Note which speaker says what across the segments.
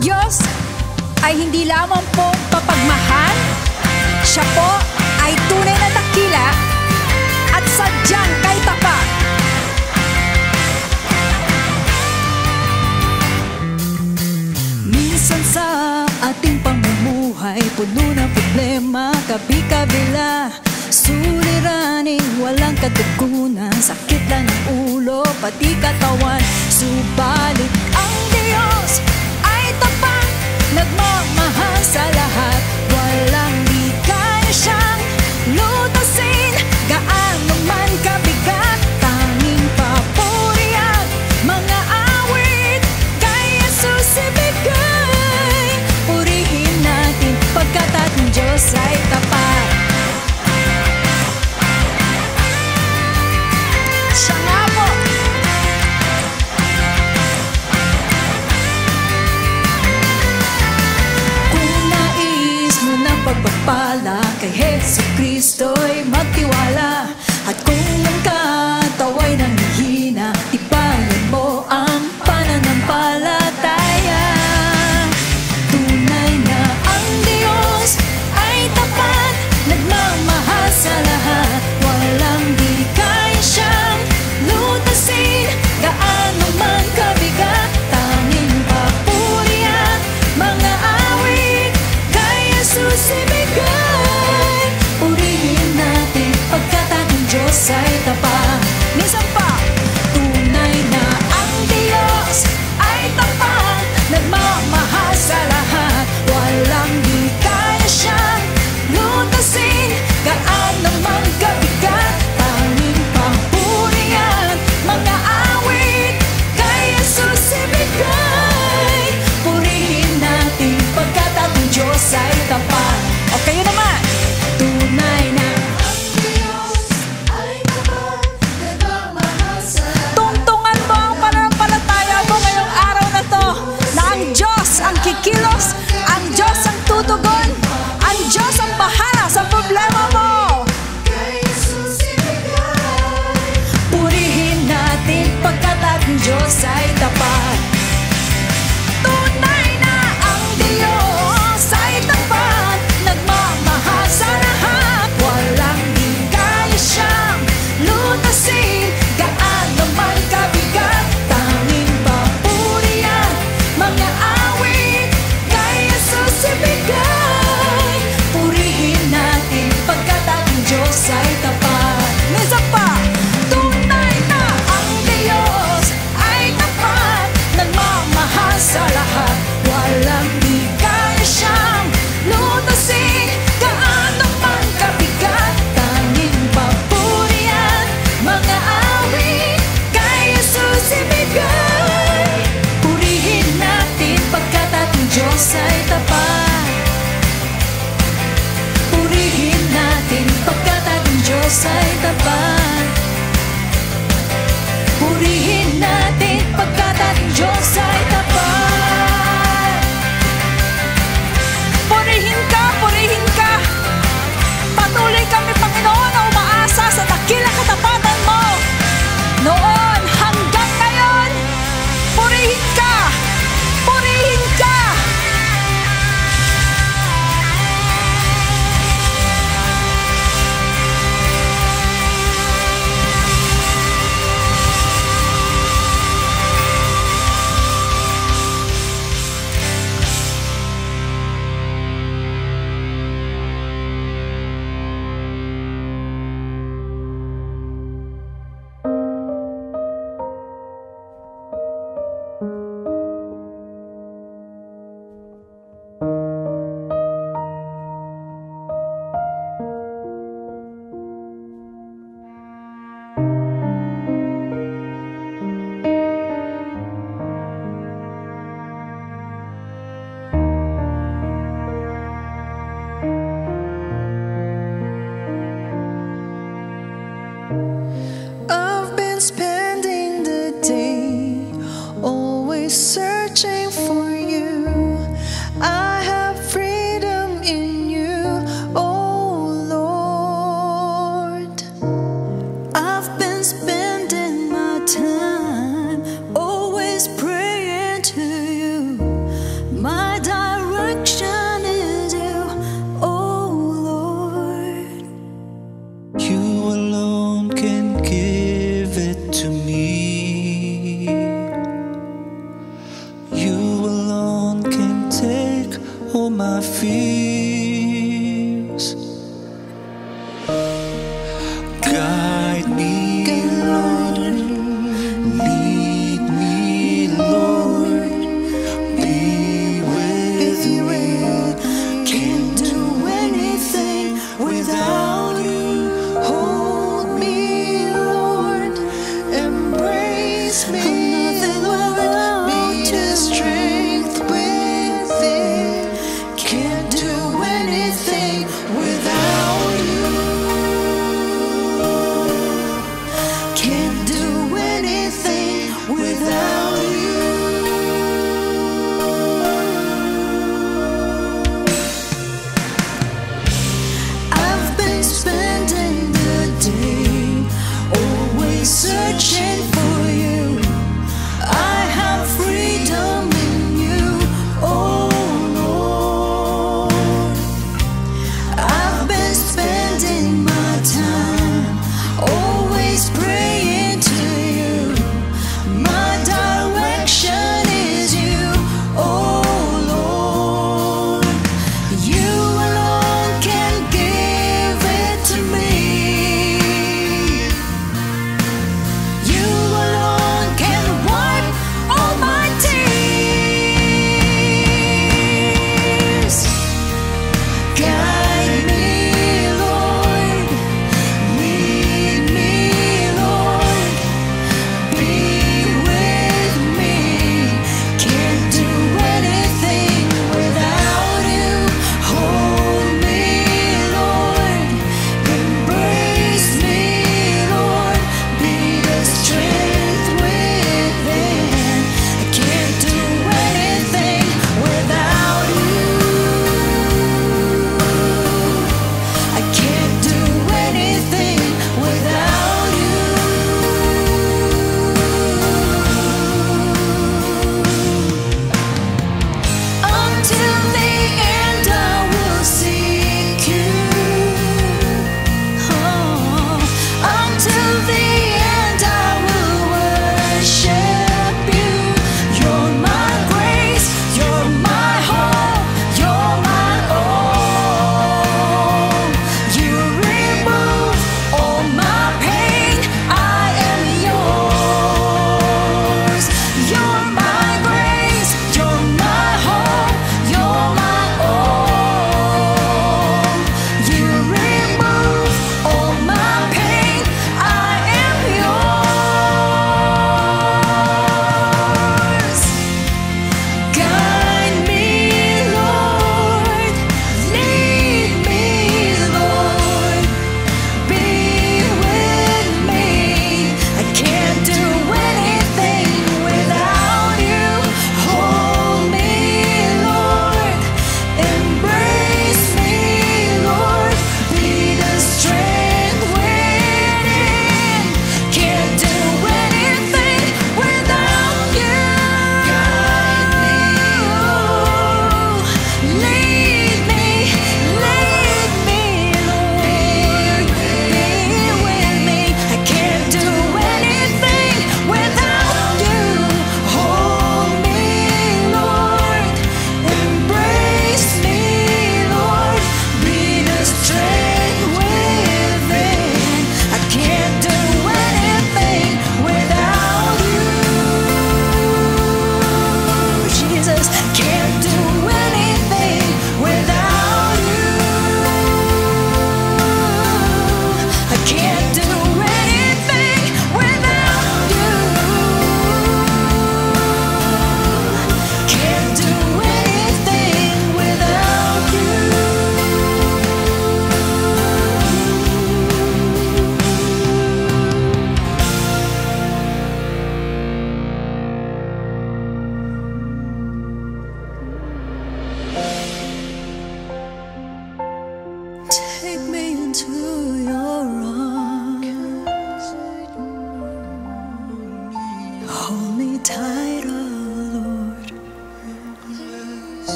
Speaker 1: Diyos ay hindi lamang po papagmahal, siya po ay tunay na dakila at sadyang kay tapat. Minsan sa ating pamumuhay, puno ng problema, kabi-kabila, suliraning walang katugunan, sakit lang ng ulo, pati katawan. Subalit ang Diyos ay tapat, nagmamahal sa lahat, walang di kaya siyang lutasin, gaano man kabigat. Tanging papuri at mga awit kay Jesus ibigay. Purihin natin pagkat ating Diyos ay tapat. Siya nga po. Kung nais mo ng pagpapala kay Jesucristo'y magtiwala, at kung ang katawa'y nanghihina, tibayan mo ang pananampalataya. Tunay na ang Diyos ay tapat, nagmamahal sa lahat, walang di kaya siyang lutasin, gaano man kabigat. Tanging papuri at mga awit kay Jesus ibigay. Purihin natin pagkat ating Diyos ay tapat.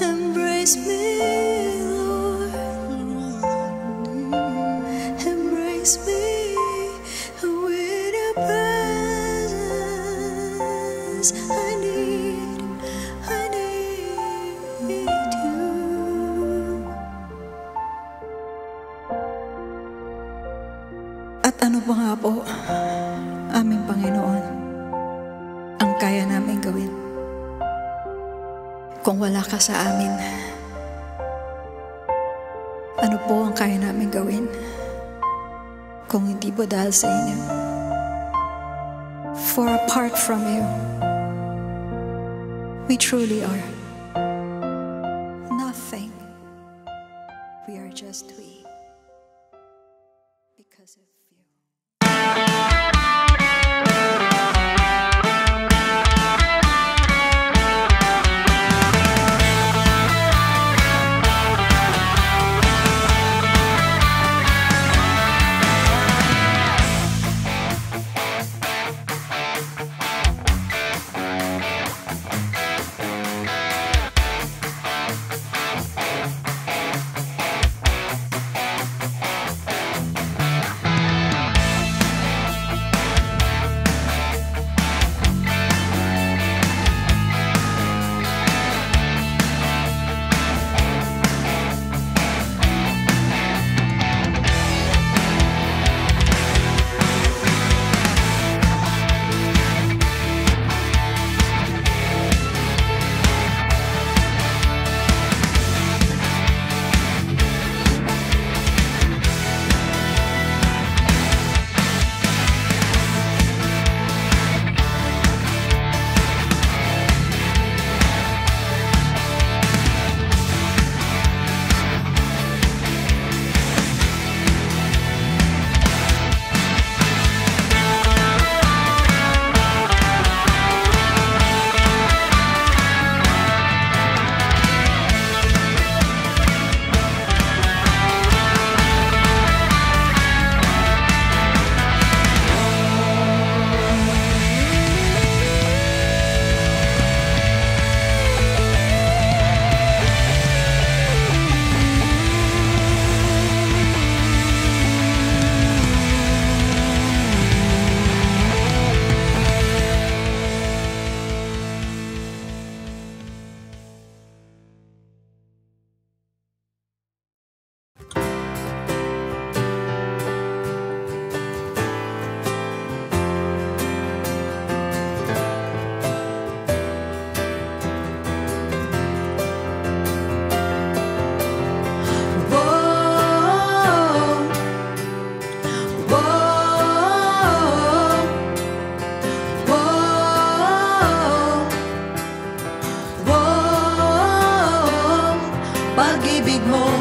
Speaker 2: Embrace me, Lord. Embrace me with your presence. I need you.
Speaker 1: At ano pa nga po, aming Panginoon, ang kaya namin gawin kung wala ka sa amin? Ano po ang kaya namin gawin kung hindi po dahil sa inyo? For apart from you, we truly are nothing. We are just we because of you.
Speaker 2: Pag-ibig mo,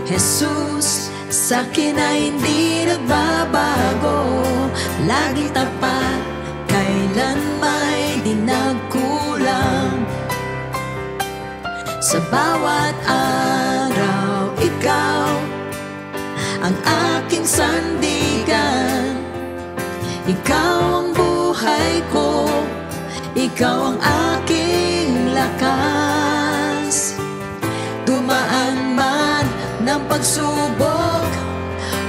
Speaker 2: Jesus, sa'kin ay hindi nagbabago. Laging tapat, kailan may di nagkulang. Sa bawat araw, ikaw ang aking sandigan. Ikaw ang buhay ko, ikaw ang aking lakas. Dumaan man ng pagsubok,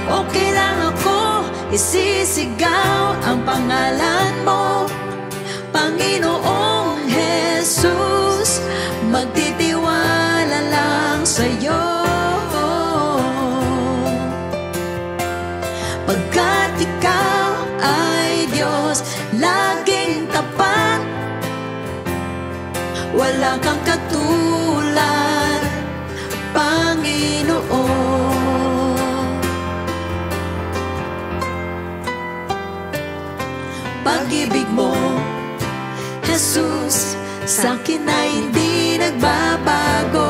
Speaker 2: okay lang ako, isisigaw ang pangalan mo, Panginoong Jesus. Magtitiwala lang sa'yo, pagkat ikaw ay Diyos, laging tapat, wala kang katulad, Panginoon. Pag-ibig mo, Jesus, sa'kin ay hindi nagbabago.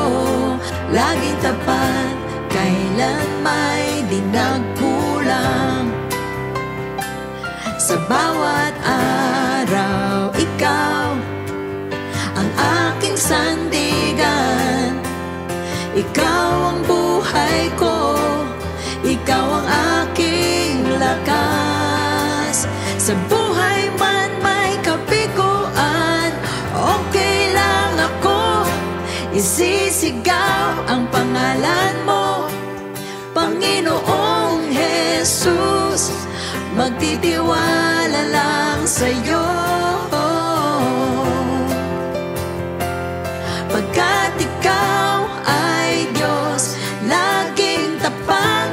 Speaker 2: Laging tapat, kailan may di nagkulang. Sa bawat araw, ikaw ang aking sandigan. Ikaw ang buhay ko, ikaw ang aking lakas. Sa buhay man may kabiguan, okay lang ako, Isisigaw ang pangalan mo, Panginoong Jesus. Magtitiwala lang sa'yo, pagkat ikaw ay Diyos, laging tapat.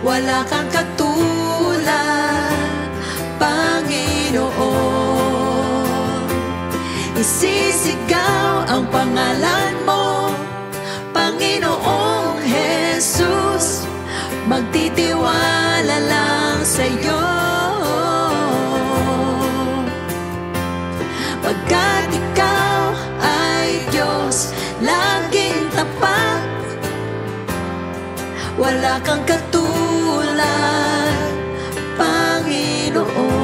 Speaker 2: Wala kang katulad, Panginoon. Isisigaw ang pangalan mo, Panginoong Jesus. Magtitiwala lang sa'yo, pagkat ikaw ay Diyos, laging tapat. Wala kang katulad, Panginoon.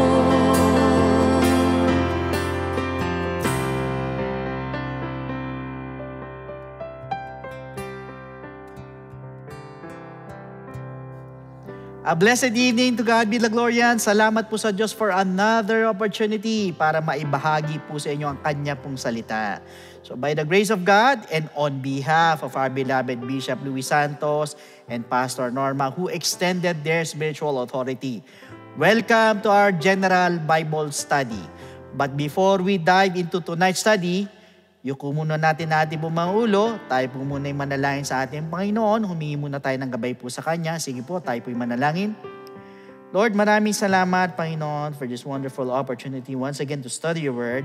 Speaker 3: A blessed evening, to God be the glory. Salamat po sa Diyos for another opportunity para maibahagi po sa inyo ang Kanya pong salita. So by the grace of God and on behalf of our beloved Bishop Luis Santos and Pastor Norma, who extended their spiritual authority, welcome to our General Bible Study. But before we dive into tonight's study, yuko muna natin po mga ulo. Tayo po muna yung manalangin sa ating Panginoon. Humingi muna tayo ng gabay po sa Kanya. Sige po, tayo po yung manalangin. Lord, maraming salamat, Panginoon, for this wonderful opportunity once again to study your word.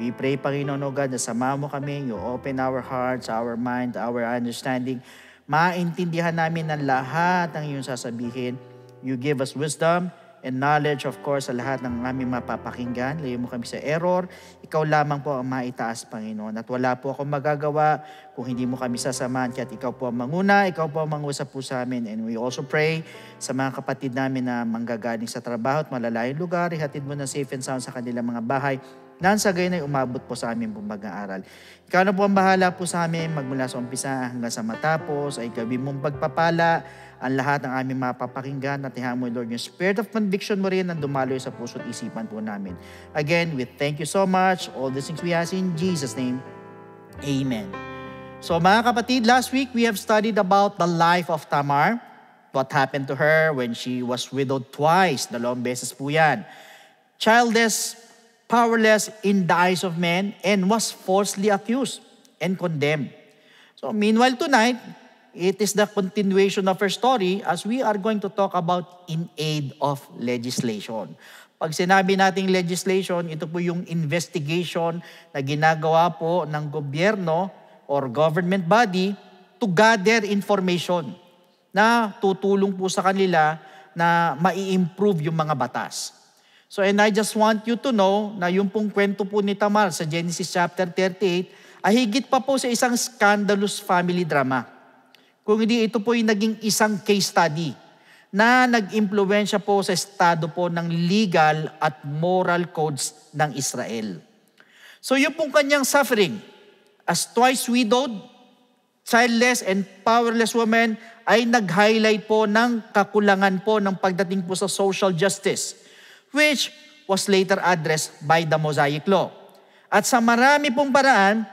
Speaker 3: We pray, Panginoon, O God, na sama mo kami. You open our hearts, our mind, our understanding. Maintindihan namin ang lahat ng iyong sasabihin. You give us wisdom and knowledge, of course, sa lahat ng aming mapapakinggan. Layo mo kami sa error. Ikaw lamang po ang maitaas, Panginoon. At wala po akong magagawa kung hindi mo kami sasamahan. Kaya't ikaw po ang manguna, ikaw po ang mangusap po sa amin. And we also pray sa mga kapatid namin na manggagaling sa trabaho at malalayong lugar. Ihatid mo na safe and sound sa kanilang mga bahay. Nang sa gayon ay umabot po sa amin pong mag-aaral. Ikaw na po ang bahala po sa amin magmula sa umpisa hanggang sa matapos. Ay gawin mong pagpapala ang lahat ng aming mapapakinggan at ihaan mo, Lord, yung spirit of conviction mo rin ang dumaloy sa puso't isipan po namin. Again, we thank you so much. All these things we ask in Jesus' name. Amen. So mga kapatid, last week we have studied about the life of Tamar. What happened to her when she was widowed twice. Dalawang beses po yan. Childless, powerless in the eyes of men, and was falsely accused and condemned. So meanwhile tonight, it is the continuation of her story as we are going to talk about in aid of legislation. Pag sinabi nating legislation, ito po yung investigation na ginagawa po ng gobyerno or government body to gather information na tutulong po sa kanila na mai-improve yung mga batas. So and I just want you to know na yung pong kwento po ni Tamar sa Genesis chapter 38 ay higit pa po sa isang scandalous family drama. Kung hindi, ito po yung naging isang case study na nag-impluwensya po sa estado po ng legal at moral codes ng Israel. So yung pong kanyang suffering as twice widowed, childless and powerless woman ay nag-highlight po ng kakulangan po ng pagdating po sa social justice, which was later addressed by the Mosaic Law. At sa marami pong paraan,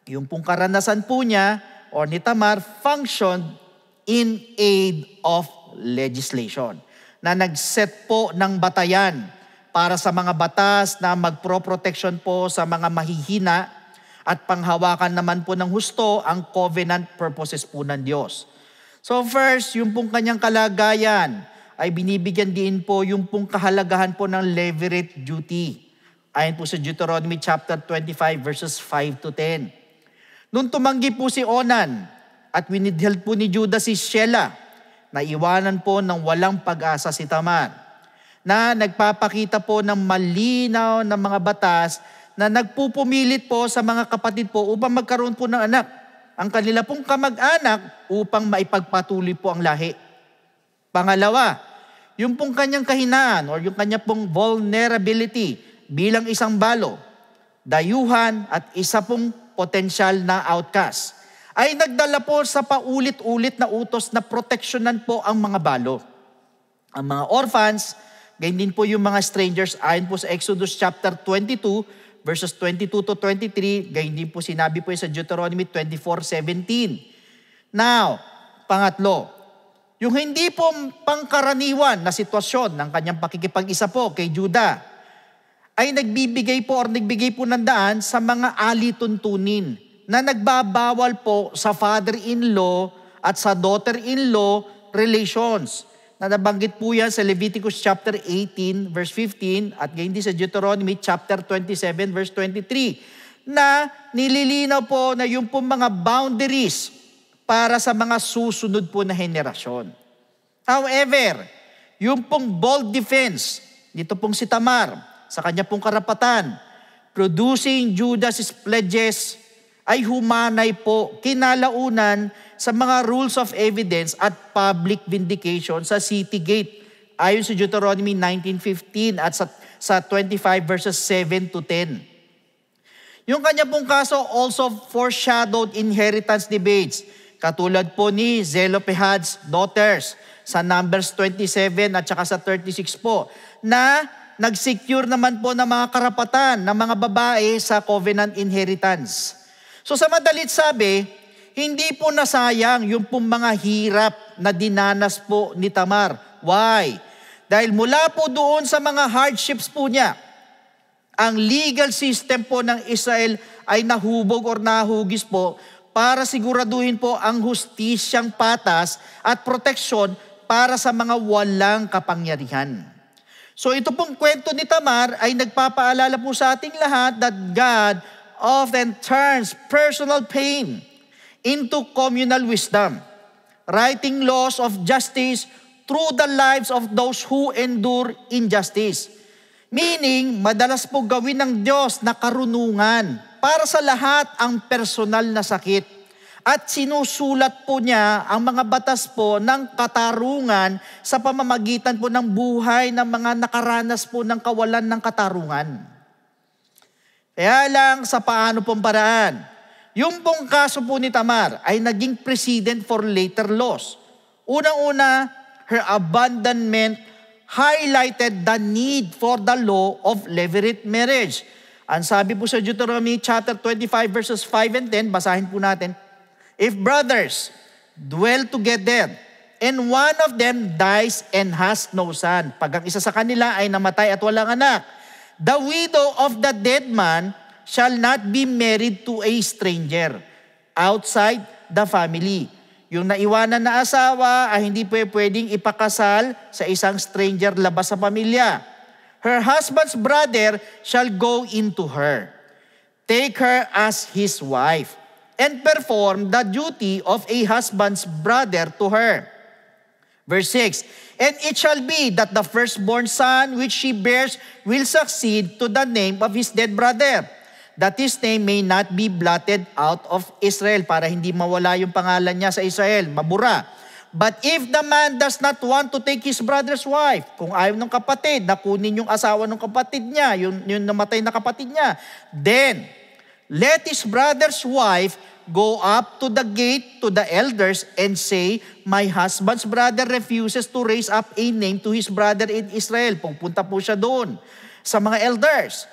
Speaker 3: yung pong karanasan po niya or ni Tamar functioned in aid of legislation na nag-set po ng batayan para sa mga batas na magpro-protection po sa mga mahihina at panghawakan naman po ng husto ang covenant purposes po ng Diyos. So first, yung pong kanyang kalagayan ay binibigyan din po yung pong kahalagahan po ng levirate duty. Ayon po sa Deuteronomy chapter 25 verses 5 to 10. Nung tumanggi po si Onan at winidheld po ni Judah si Shelah, naiwanan po ng walang pag-asa si Tamar, na nagpapakita po ng malinaw na mga batas na nagpupumilit po sa mga kapatid po upang magkaroon po ng anak. Ang kanila pong kamag-anak upang maipagpatuloy po ang lahi. Pangalawa, yung pong kanyang kahinaan or yung kanyang pong vulnerability bilang isang balo, dayuhan at isa pong potensyal na outcast, ay nagdala po sa paulit-ulit na utos na proteksyonan po ang mga balo. Ang mga orphans, ganyan din po yung mga strangers, ayon po sa Exodus chapter 22, verses 22 to 23, gayon din po sinabi po sa Deuteronomy 24:17. Now, pangatlo, yung hindi po pangkaraniwan na sitwasyon ng kanyang pakikipag-isa po kay Judah ay nagbibigay po ng daan sa mga alituntunin na nagbabawal po sa father-in-law at sa daughter-in-law relations. Na nabanggit po yan sa Leviticus chapter 18 verse 15 at gayon din sa Deuteronomy chapter 27 verse 23 na nililinaw po na yung po mga boundaries para sa mga susunod po na henerasyon. However, yung pong bold defense, dito pong si Tamar, sa kanya pong karapatan, producing Judah's pledges, ay humanay po kinalaunan sa mga rules of evidence at public vindication sa city gate. Ayon sa Deuteronomy 19:15 at sa 25 verses 7 to 10. Yung kanya pong kaso also foreshadowed inheritance debates. Katulad po ni Zelophehad's daughters sa Numbers 27 at saka sa 36 po, na nag-secure naman po ng mga karapatan ng mga babae sa covenant inheritance. So sa madalit sabi, hindi po nasayang yung pong mga hirap na dinanas po ni Tamar. Why? Dahil mula po doon sa mga hardships po niya, ang legal system po ng Israel ay nahubog or nahugis po para siguraduhin po ang hustisyang patas at proteksyon para sa mga walang kapangyarihan. So ito pong kwento ni Tamar ay nagpapaalala po sa ating lahat that God often turns personal pain into communal wisdom, writing laws of justice through the lives of those who endure injustice. Meaning, madalas po gawin ng Diyos na karunungan para sa lahat ang personal na sakit. At sinusulat po niya ang mga batas po ng katarungan sa pamamagitan po ng buhay ng mga nakaranas po ng kawalan ng katarungan. Kaya lang sa paano pong paraan. Yung pong kaso po ni Tamar ay naging precedent for later laws. Unang-una, her abandonment highlighted the need for the law of levirate marriage. Ang sabi po sa Deuteronomy chapter 25 verses 5 and 10, basahin po natin, if brothers dwell together and one of them dies and has no son, pag ang isa sa kanila ay namatay at walang anak, the widow of the dead man shall not be married to a stranger outside the family. Yung naiwanan na asawa ay hindi pwedeng ipakasal sa isang stranger labas sa pamilya. Her husband's brother shall go into her, take her as his wife, and perform the duty of a husband's brother to her. Verse 6, and it shall be that the firstborn son which she bears will succeed to the name of his dead brother, that his name may not be blotted out of Israel, para hindi mawala yung pangalan niya sa Israel, mabura. But if the man does not want to take his brother's wife, kung ayaw ng kapatid na kunin yung asawa ng kapatid niya, yung namatay na kapatid niya, then let his brother's wife go up to the gate to the elders and say, my husband's brother refuses to raise up a name to his brother in Israel. Pupunta po siya doon sa mga elders.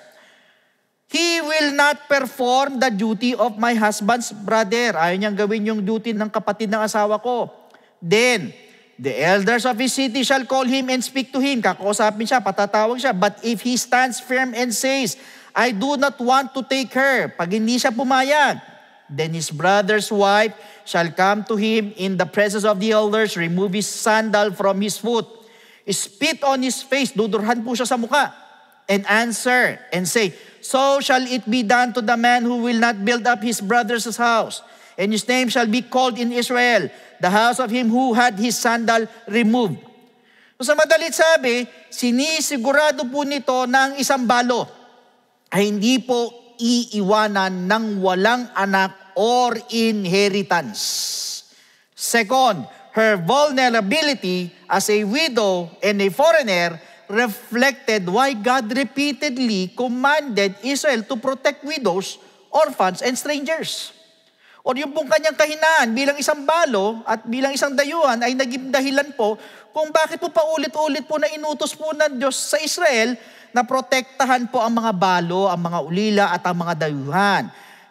Speaker 3: He will not perform the duty of my husband's brother. Ayaw niyang gawin yung duty ng kapatid ng asawa ko. Then, the elders of his city shall call him and speak to him. Kakausapin siya, patatawag siya. But if he stands firm and says, I do not want to take her, pag hindi siya pumayag, then his brother's wife shall come to him in the presence of the elders, remove his sandal from his foot, spit on his face, dudurhan po siya sa muka, and answer and say, so shall it be done to the man who will not build up his brother's house, and his name shall be called in Israel, the house of him who had his sandal removed. So sa madalit sabi, sinisigurado po nito na ang isang balo ay hindi po iiwanan ng walang anak or inheritance. Second, her vulnerability as a widow and a foreigner reflected why God repeatedly commanded Israel to protect widows, orphans, and strangers. O yung pong kanyang kahinaan bilang isang balo at bilang isang dayuhan ay naging dahilan po kung bakit po paulit-ulit po na inutos po ng Diyos sa Israel na protektahan po ang mga balo, ang mga ulila at ang mga dayuhan.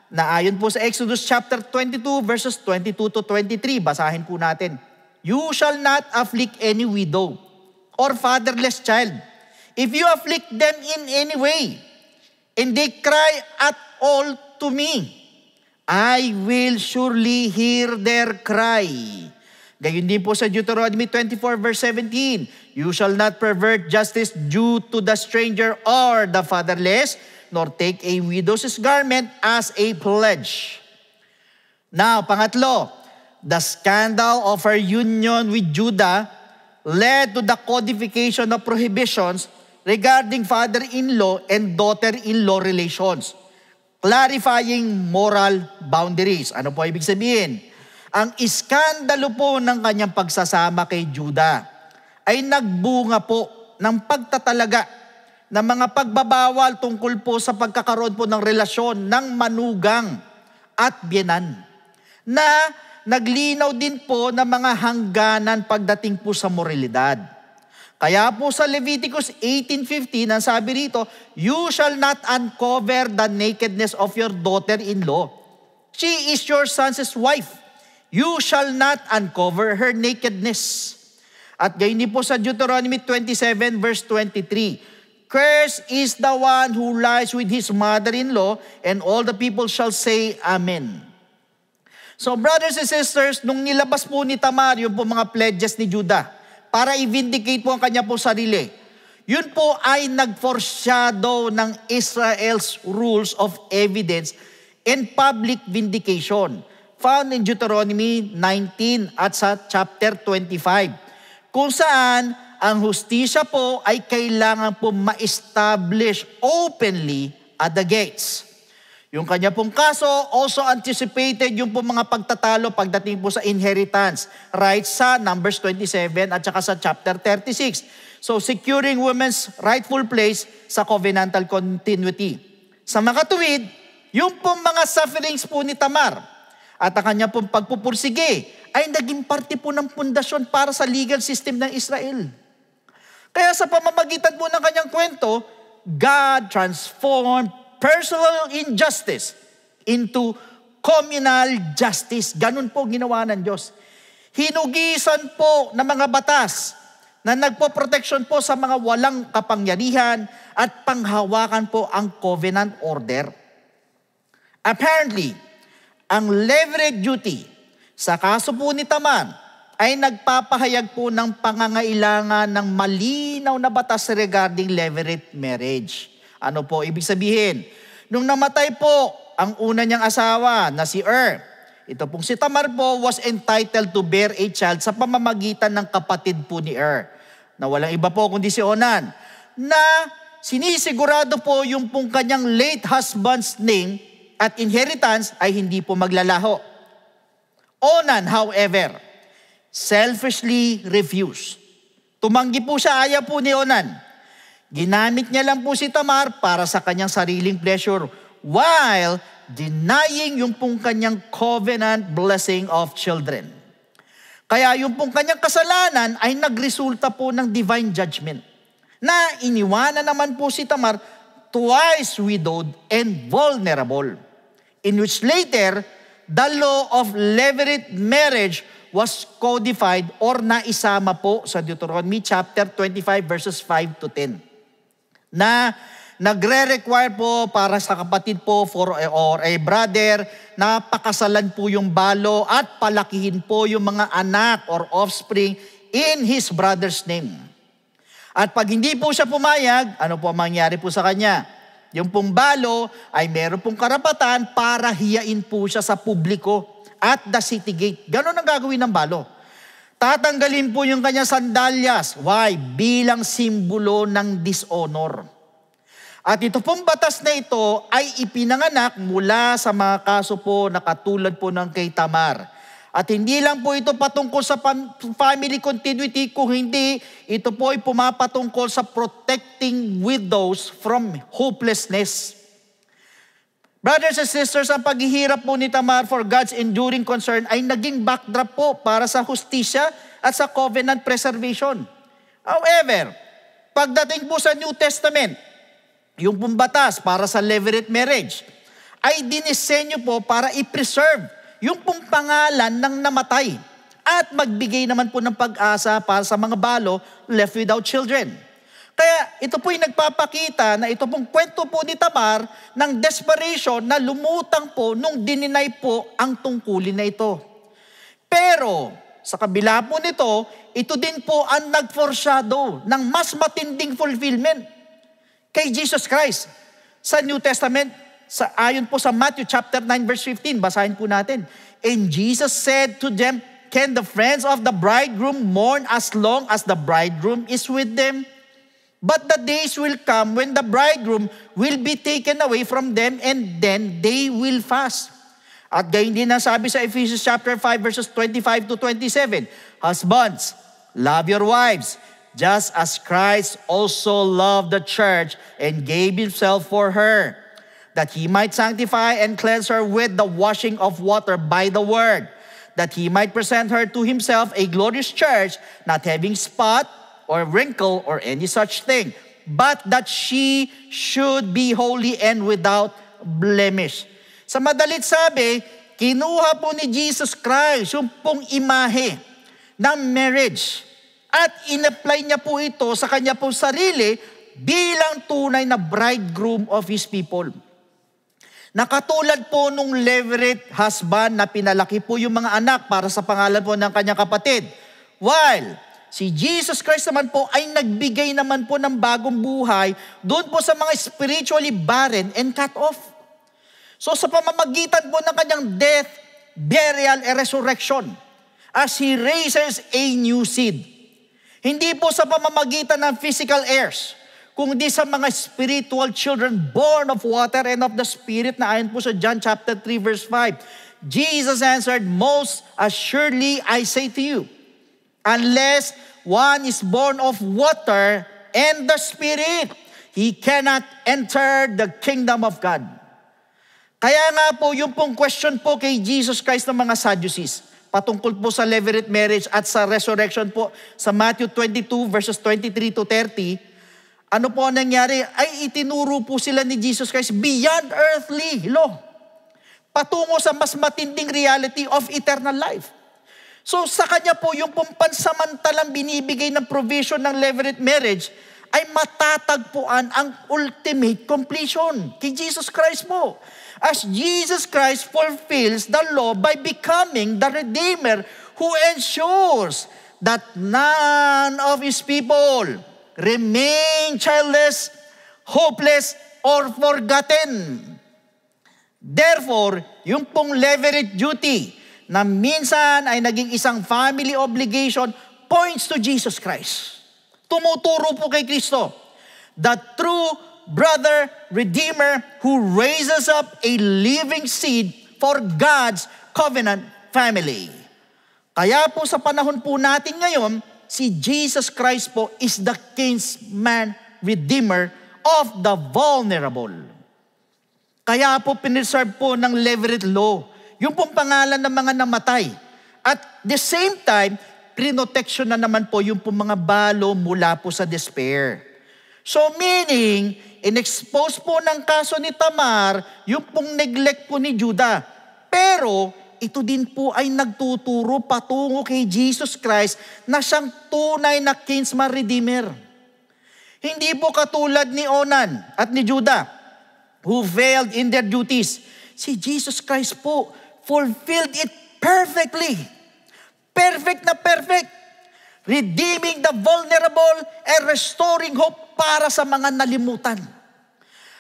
Speaker 3: Na ayon po sa Exodus chapter 22 verses 22 to 23, basahin po natin. You shall not afflict any widow or fatherless child. If you afflict them in any way, and they cry at all to me, I will surely hear their cry. Gayon din po sa Deuteronomy 24 verse 17, you shall not pervert justice due to the stranger or the fatherless, nor take a widow's garment as a pledge. Now, pangatlo, the scandal of her union with Judah led to the codification of prohibitions regarding father-in-law and daughter-in-law relations, clarifying moral boundaries. Ano po ibig sabihin? Ang iskandalo po ng kanyang pagsasama kay Judah ay nagbunga po ng pagtatalaga ng mga pagbabawal tungkol po sa pagkakaroon po ng relasyon ng manugang at biyenan, na naglinaw din po ng mga hangganan pagdating po sa moralidad. Kaya po sa Leviticus 18:15, ang sabi rito, you shall not uncover the nakedness of your daughter-in-law. She is your son's wife. You shall not uncover her nakedness. At gayon din po sa Deuteronomy 27 verse 23, cursed is the one who lies with his mother-in-law, and all the people shall say, Amen. So brothers and sisters, nung nilabas po ni Tamar yung po mga pledges ni Judah para i-vindicate po ang kanya po sarili, yun po ay nag-foreshadow ng Israel's rules of evidence and public vindication, found in Deuteronomy 19 at sa chapter 25, kung saan ang hustisya po ay kailangan po ma-establish openly at the gates. Yung kanya pong kaso also anticipated yung po mga pagtatalo pagdating po sa inheritance rights sa Numbers 27 at saka sa chapter 36. So securing women's rightful place sa covenantal continuity. Sa makatuwid, yung pong mga sufferings po ni Tamar at ang kanya pong pagpupursige ay naging parte po ng pundasyon para sa legal system ng Israel. Kaya sa pamamagitan po ng kanyang kwento, God transformed personal injustice into communal justice. Ganun po ginawa ng Diyos. Hinugisan po ng mga batas na nagpo-protection po sa mga walang kapangyarihan at panghawakan po ang covenant order. Apparently, ang levirate duty sa kaso po ni Tamar ay nagpapahayag po ng pangangailangan ng malinaw na batas regarding levirate marriage. Ano po ibig sabihin? Nung namatay po ang una niyang asawa na si ito pong si Tamar po was entitled to bear a child sa pamamagitan ng kapatid po ni na walang iba po kundi si Onan, na sinisigurado po yung pong kanyang late husband's name at inheritance ay hindi po maglalaho. Onan, however, selfishly refused. Tumanggi po siya, ayaw po ni Onan. Ginamit niya lang po si Tamar para sa kanyang sariling pleasure while denying yung pong kanyang covenant blessing of children. Kaya yung pong kanyang kasalanan ay nagresulta po ng divine judgment na iniwanan naman po si Tamar twice widowed and vulnerable, in which later, the law of levirate marriage was codified or naisama po sa Deuteronomy chapter 25 verses 5 to 10. Na nagre-require po para sa kapatid po or a brother na pakasalan po yung balo at palakihin po yung mga anak or offspring in his brother's name. At pag hindi po siya pumayag, ano po ang mangyari po sa kanya? Yung pong balo ay meron pong karapatan para hiyain po siya sa publiko at the city gate. Ganon ang gagawin ng balo. Tatanggalin po yung kanya sandalyas. Why? Bilang simbolo ng dishonor. At ito pong batas na ito ay ipinanganak mula sa mga kaso po na katulad po ng kay Tamar. At hindi lang po ito patungkol sa family continuity, kung hindi, ito po ay pumapatungkol sa protecting widows from hopelessness. Brothers and sisters, ang paghihirap po ni Tamar for God's enduring concern ay naging backdrop po para sa hustisya at sa covenant preservation. However, pagdating po sa New Testament, yung pong batas para sa levirate marriage, ay dinisenyo po para i-preserve yung pong pangalan ng namatay at magbigay naman po ng pag-asa para sa mga balo left without children. Kaya ito po'y nagpapakita na ito pong kwento po ni Tamar ng desperation na lumutang po nung dininay po ang tungkulin na ito. Pero sa kabila po nito, ito din po ang nag-foreshadow ng mas matinding fulfillment kay Jesus Christ. Sa New Testament, ayon po sa Matthew chapter 9 verse 15, basahin po natin. And Jesus said to them, can the friends of the bridegroom mourn as long as the bridegroom is with them? But the days will come when the bridegroom will be taken away from them, and then they will fast. At gayon din ang sabi sa Ephesians chapter 5 verses 25 to 27, husbands, love your wives, just as Christ also loved the church and gave himself for her, that he might sanctify and cleanse her with the washing of water by the word, that he might present her to himself a glorious church, not having spot or wrinkle or any such thing, but that she should be holy and without blemish. Sa madalit sabi, kinuha po ni Jesus Christ yung pong imahe ng marriage at in-apply niya po ito sa kanya pong sarili bilang tunay na bridegroom of His people. Nakatulad po nung levirate husband na pinalaki po yung mga anak para sa pangalan po ng kanyang kapatid. While si Jesus Christ naman po ay nagbigay naman po ng bagong buhay doon po sa mga spiritually barren and cut off. So sa pamamagitan po ng kanyang death, burial, and resurrection, as He raises a new seed. Hindi po sa pamamagitan ng physical heirs, kundi sa mga spiritual children born of water and of the Spirit na ayon po sa John chapter 3 verse 5. Jesus answered, most assuredly I say to you, unless one is born of water and the Spirit, he cannot enter the kingdom of God. Kaya nga po, yung pong question po kay Jesus Christ ng mga Sadducees, patungkol po sa levirate marriage at sa resurrection po sa Matthew 22 verses 23 to 30, ano po ang nangyari? Ay itinuro po sila ni Jesus Christ beyond earthly law, patungo sa mas matinding reality of eternal life. So sa kanya po, yung pong pansamantalang binibigay ng provision ng levirate marriage ay matatagpuan ang ultimate completion kay Jesus Christ po. As Jesus Christ fulfills the law by becoming the Redeemer who ensures that none of His people remain childless, hopeless, or forgotten. Therefore, yung pong levirate duty na minsan ay naging isang family obligation points to Jesus Christ. Tumuturo po kay Kristo, the true brother, redeemer, who raises up a living seed for God's covenant family. Kaya po sa panahon po natin ngayon, si Jesus Christ po is the kinsman redeemer of the vulnerable. Kaya po piniserve po ng levirate law yung pong pangalan ng mga namatay. At the same time, prinotection na naman po yung pong mga balo mula po sa despair. So meaning, in-expose po ng kaso ni Tamar yung pong neglect po ni Judah. Pero ito din po ay nagtuturo patungo kay Jesus Christ na siyang tunay na kinsman redeemer. Hindi po katulad ni Onan at ni Judah who failed in their duties. Si Jesus Christ po fulfilled it perfectly. Perfect na perfect. Redeeming the vulnerable and restoring hope para sa mga nalimutan.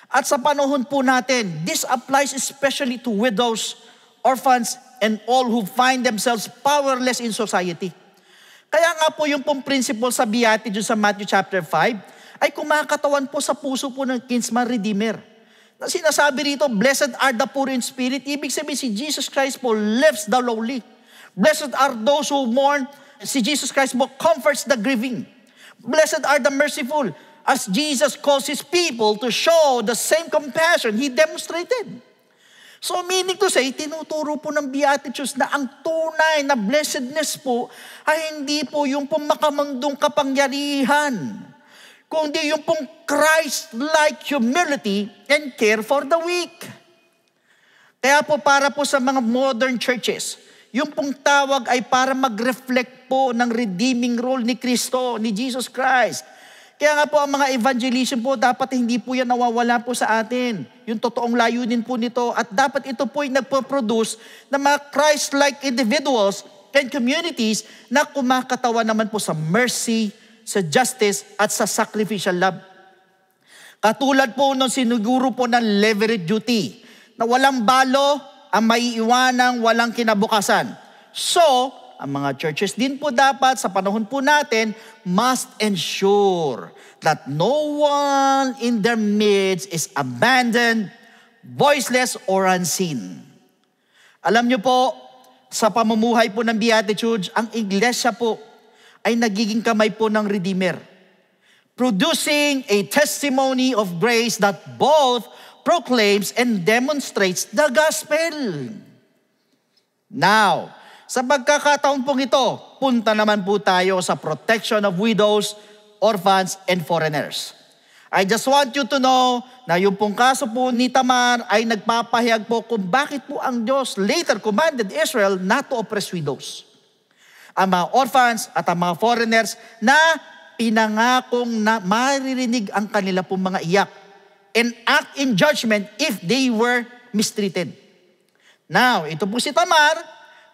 Speaker 3: At sa panahon po natin, this applies especially to widows, orphans, and all who find themselves powerless in society. Kaya nga po yung pong principle sa Beatitude sa Matthew chapter 5 ay kumakatawan po sa puso po ng kinsman redeemer. Na sinasabi rito, blessed are the poor in spirit. Ibig sabihin si Jesus Christ po lifts the lowly. Blessed are those who mourn. Si Jesus Christ po comforts the grieving. Blessed are the merciful, as Jesus calls His people to show the same compassion He demonstrated. So meaning to say, tinuturo po ng Beatitudes na ang tunay na blessedness po ay hindi po yung makamandong kapangyarihan, kundi yung pong Christ-like humility and care for the weak. Kaya po para po sa mga modern churches, yung pong tawag ay para mag-reflect po ng redeeming role ni Kristo, ni Jesus Christ. Kaya nga po ang mga evangelism po, dapat hindi po yan nawawala po sa atin. Yung totoong layunin po nito. At dapat ito po ay nagpo-produce ng mga Christ-like individuals and communities na kumakatawan naman po sa mercy, sa justice, at sa sacrificial love. Katulad po nung siniguro po ng levirate duty, na walang balo ang maiiwanang walang kinabukasan. So, ang mga churches din po dapat sa panahon po natin must ensure that no one in their midst is abandoned, voiceless, or unseen. Alam niyo po, sa pamumuhay po ng Beatitudes, ang iglesia po ay nagiging kamay po ng Redeemer, producing a testimony of grace that both proclaims and demonstrates the gospel. Now, sa pagkakataon pong ito, punta naman po tayo sa protection of widows, orphans, and foreigners. I just want you to know na yung pong kaso po ni Tamar ay nagpapahayag po kung bakit po ang Diyos later commanded Israel not to oppress widows. Ang mga orphans at ang mga foreigners na pinangakong na maririnig ang kanila pong mga iyak and act in judgment if they were mistreated. Now, ito po si Tamar,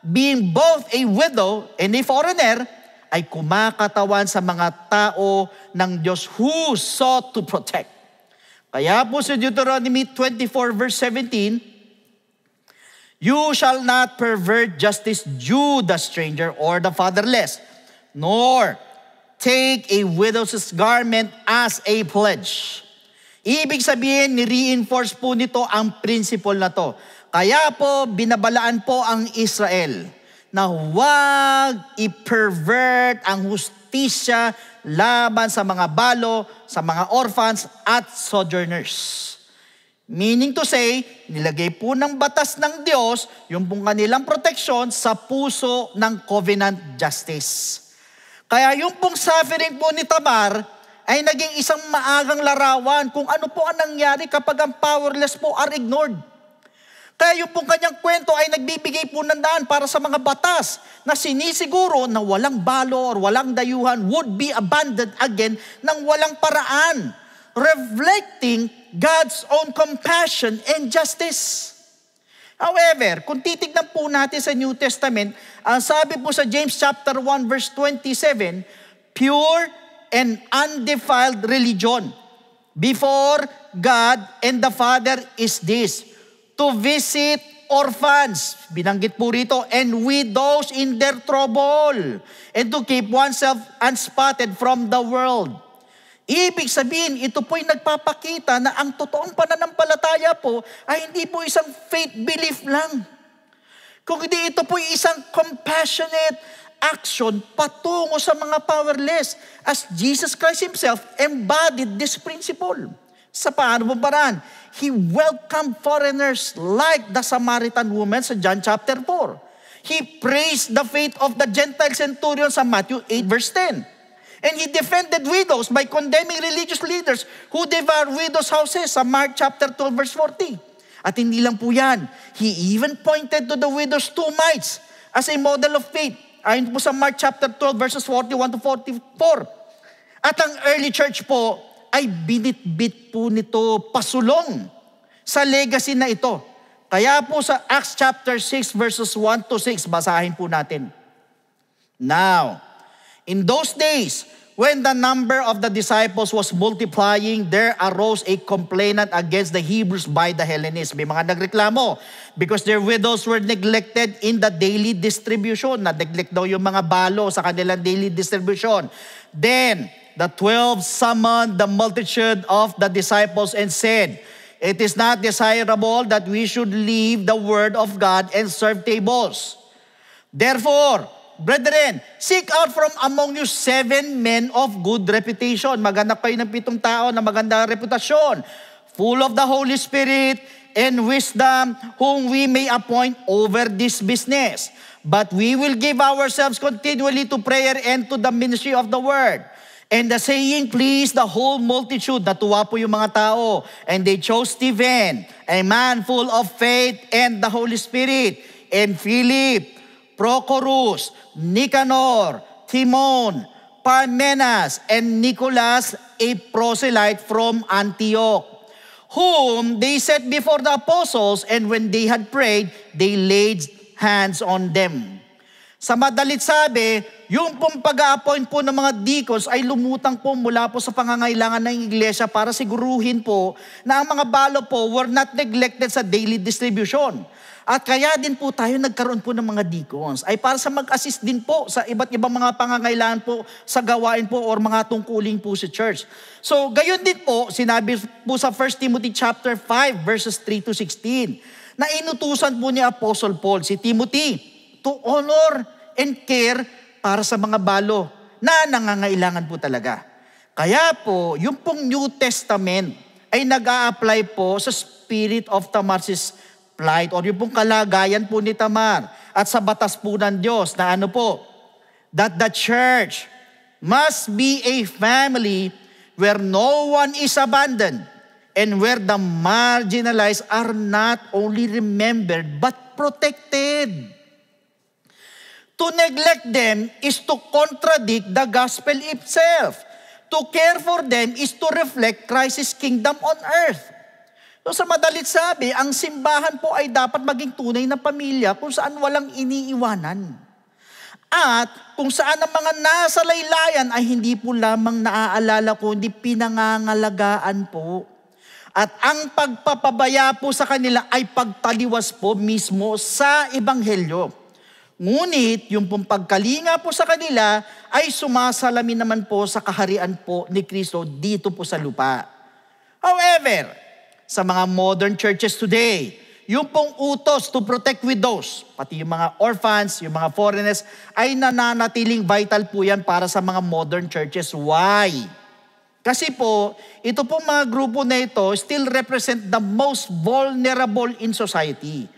Speaker 3: being both a widow and a foreigner, ay kumakatawan sa mga tao ng Diyos who sought to protect. Kaya po sa Deuteronomy 24 verse 17, you shall not pervert justice due the stranger or the fatherless, nor take a widow's garment as a pledge. Ibig sabihin, ni-reinforce po nito ang principle na to. Kaya po, binabalaan po ang Israel na huwag i-pervert ang hustisya laban sa mga balo, sa mga orphans at sojourners. Meaning to say, nilagay po ng batas ng Diyos yung pong kanilang proteksyon sa puso ng covenant justice. Kaya yung pong suffering po ni Tamar ay naging isang maagang larawan kung ano po ang nangyari kapag ang powerless po are ignored. Kaya yung pong kanyang kwento ay nagbibigay po ng daan para sa mga batas na sinisiguro na walang balo or walang dayuhan would be abandoned again ng walang paraan, reflecting God's own compassion and justice. However, kung titignan po natin sa New Testament, ang sabi po sa James chapter 1 verse 27, pure and undefiled religion before God and the Father is this, to visit orphans, binanggit po rito, and widows in their trouble, and to keep oneself unspotted from the world. Ibig sabihin, ito po'y nagpapakita na ang totoong pananampalataya po ay hindi po isang faith belief lang. Kung hindi, ito po'y isang compassionate action patungo sa mga powerless, as Jesus Christ Himself embodied this principle. Sa paano mo paraan? He welcomed foreigners like the Samaritan woman sa John chapter 4. He praised the faith of the Gentile centurion sa Matthew 8 verse 10. And He defended widows by condemning religious leaders who devour widows' houses sa Mark chapter 12 verse 40. At hindi lang po yan. He even pointed to the widow's two mites as a model of faith. Ayon po sa Mark chapter 12 verses 41 to 44. At ang early church po ay binitbit po nito pasulong sa legacy na ito. Kaya po sa Acts chapter 6 verses 1 to 6, basahin po natin. Now, in those days, when the number of the disciples was multiplying, there arose a complainant against the Hebrews by the Hellenists. May mga nagreklamo because their widows were neglected in the daily distribution. Na-neglect daw yung mga balo sa kanilang daily distribution. Then, the 12 summoned the multitude of the disciples and said, it is not desirable that we should leave the word of God and serve tables. Therefore, brethren, seek out from among you 7 men of good reputation. Maghanap kayo ng 7 tao na magandang reputasyon, full of the Holy Spirit and wisdom, whom we may appoint over this business. But we will give ourselves continually to prayer and to the ministry of the word. And the saying pleased the whole multitude. Natuwa po yung mga tao. And they chose Stephen, a man full of faith and the Holy Spirit, and Philip, Prochorus, Nicanor, Timon, Parmenas, and Nicholas, a proselyte from Antioch, whom they set before the apostles, and when they had prayed, they laid hands on them. Sa madalit sabi, yung pong pag-a-appoint po ng mga deacons ay lumutang po mula po sa pangangailangan ng iglesia para siguruhin po na ang mga balo po were not neglected sa daily distribution. At kaya din po tayo nagkaroon po ng mga deacons ay para sa mag-assist din po sa iba't ibang mga pangangailangan po sa gawain po or mga tungkulin po sa church. So gayon din po, sinabi po sa 1 Timothy chapter 5 verses 3 to 16 na inutusan po ni Apostle Paul si Timothy to honor and care para sa mga balo na nangangailangan po talaga. Kaya po, yung pong New Testament ay nag-a-apply po sa spirit of Tamar's plight or yung pong kalagayan po ni Tamar at sa batas po ng Diyos na ano po, that the church must be a family where no one is abandoned and where the marginalized are not only remembered but protected. To neglect them is to contradict the gospel itself. To care for them is to reflect Christ's kingdom on earth. So sa madalit sabi, ang simbahan po ay dapat maging tunay na pamilya kung saan walang iniiwanan. At kung saan ang mga nasa laylayan ay hindi po lamang naaalala kundi pinangangalagaan po. At ang pagpapabaya po sa kanila ay pagtaliwas po mismo sa ebanghelyo. Ngunit yung pong pagkalinga po sa kanila ay sumasalamin naman po sa kaharian po ni Kristo dito po sa lupa. However, sa mga modern churches today, yung pong utos to protect widows, pati yung mga orphans, yung mga foreigners, ay nananatiling vital po yan para sa mga modern churches. Why? Kasi po, ito pong mga grupo na ito still represent the most vulnerable in society.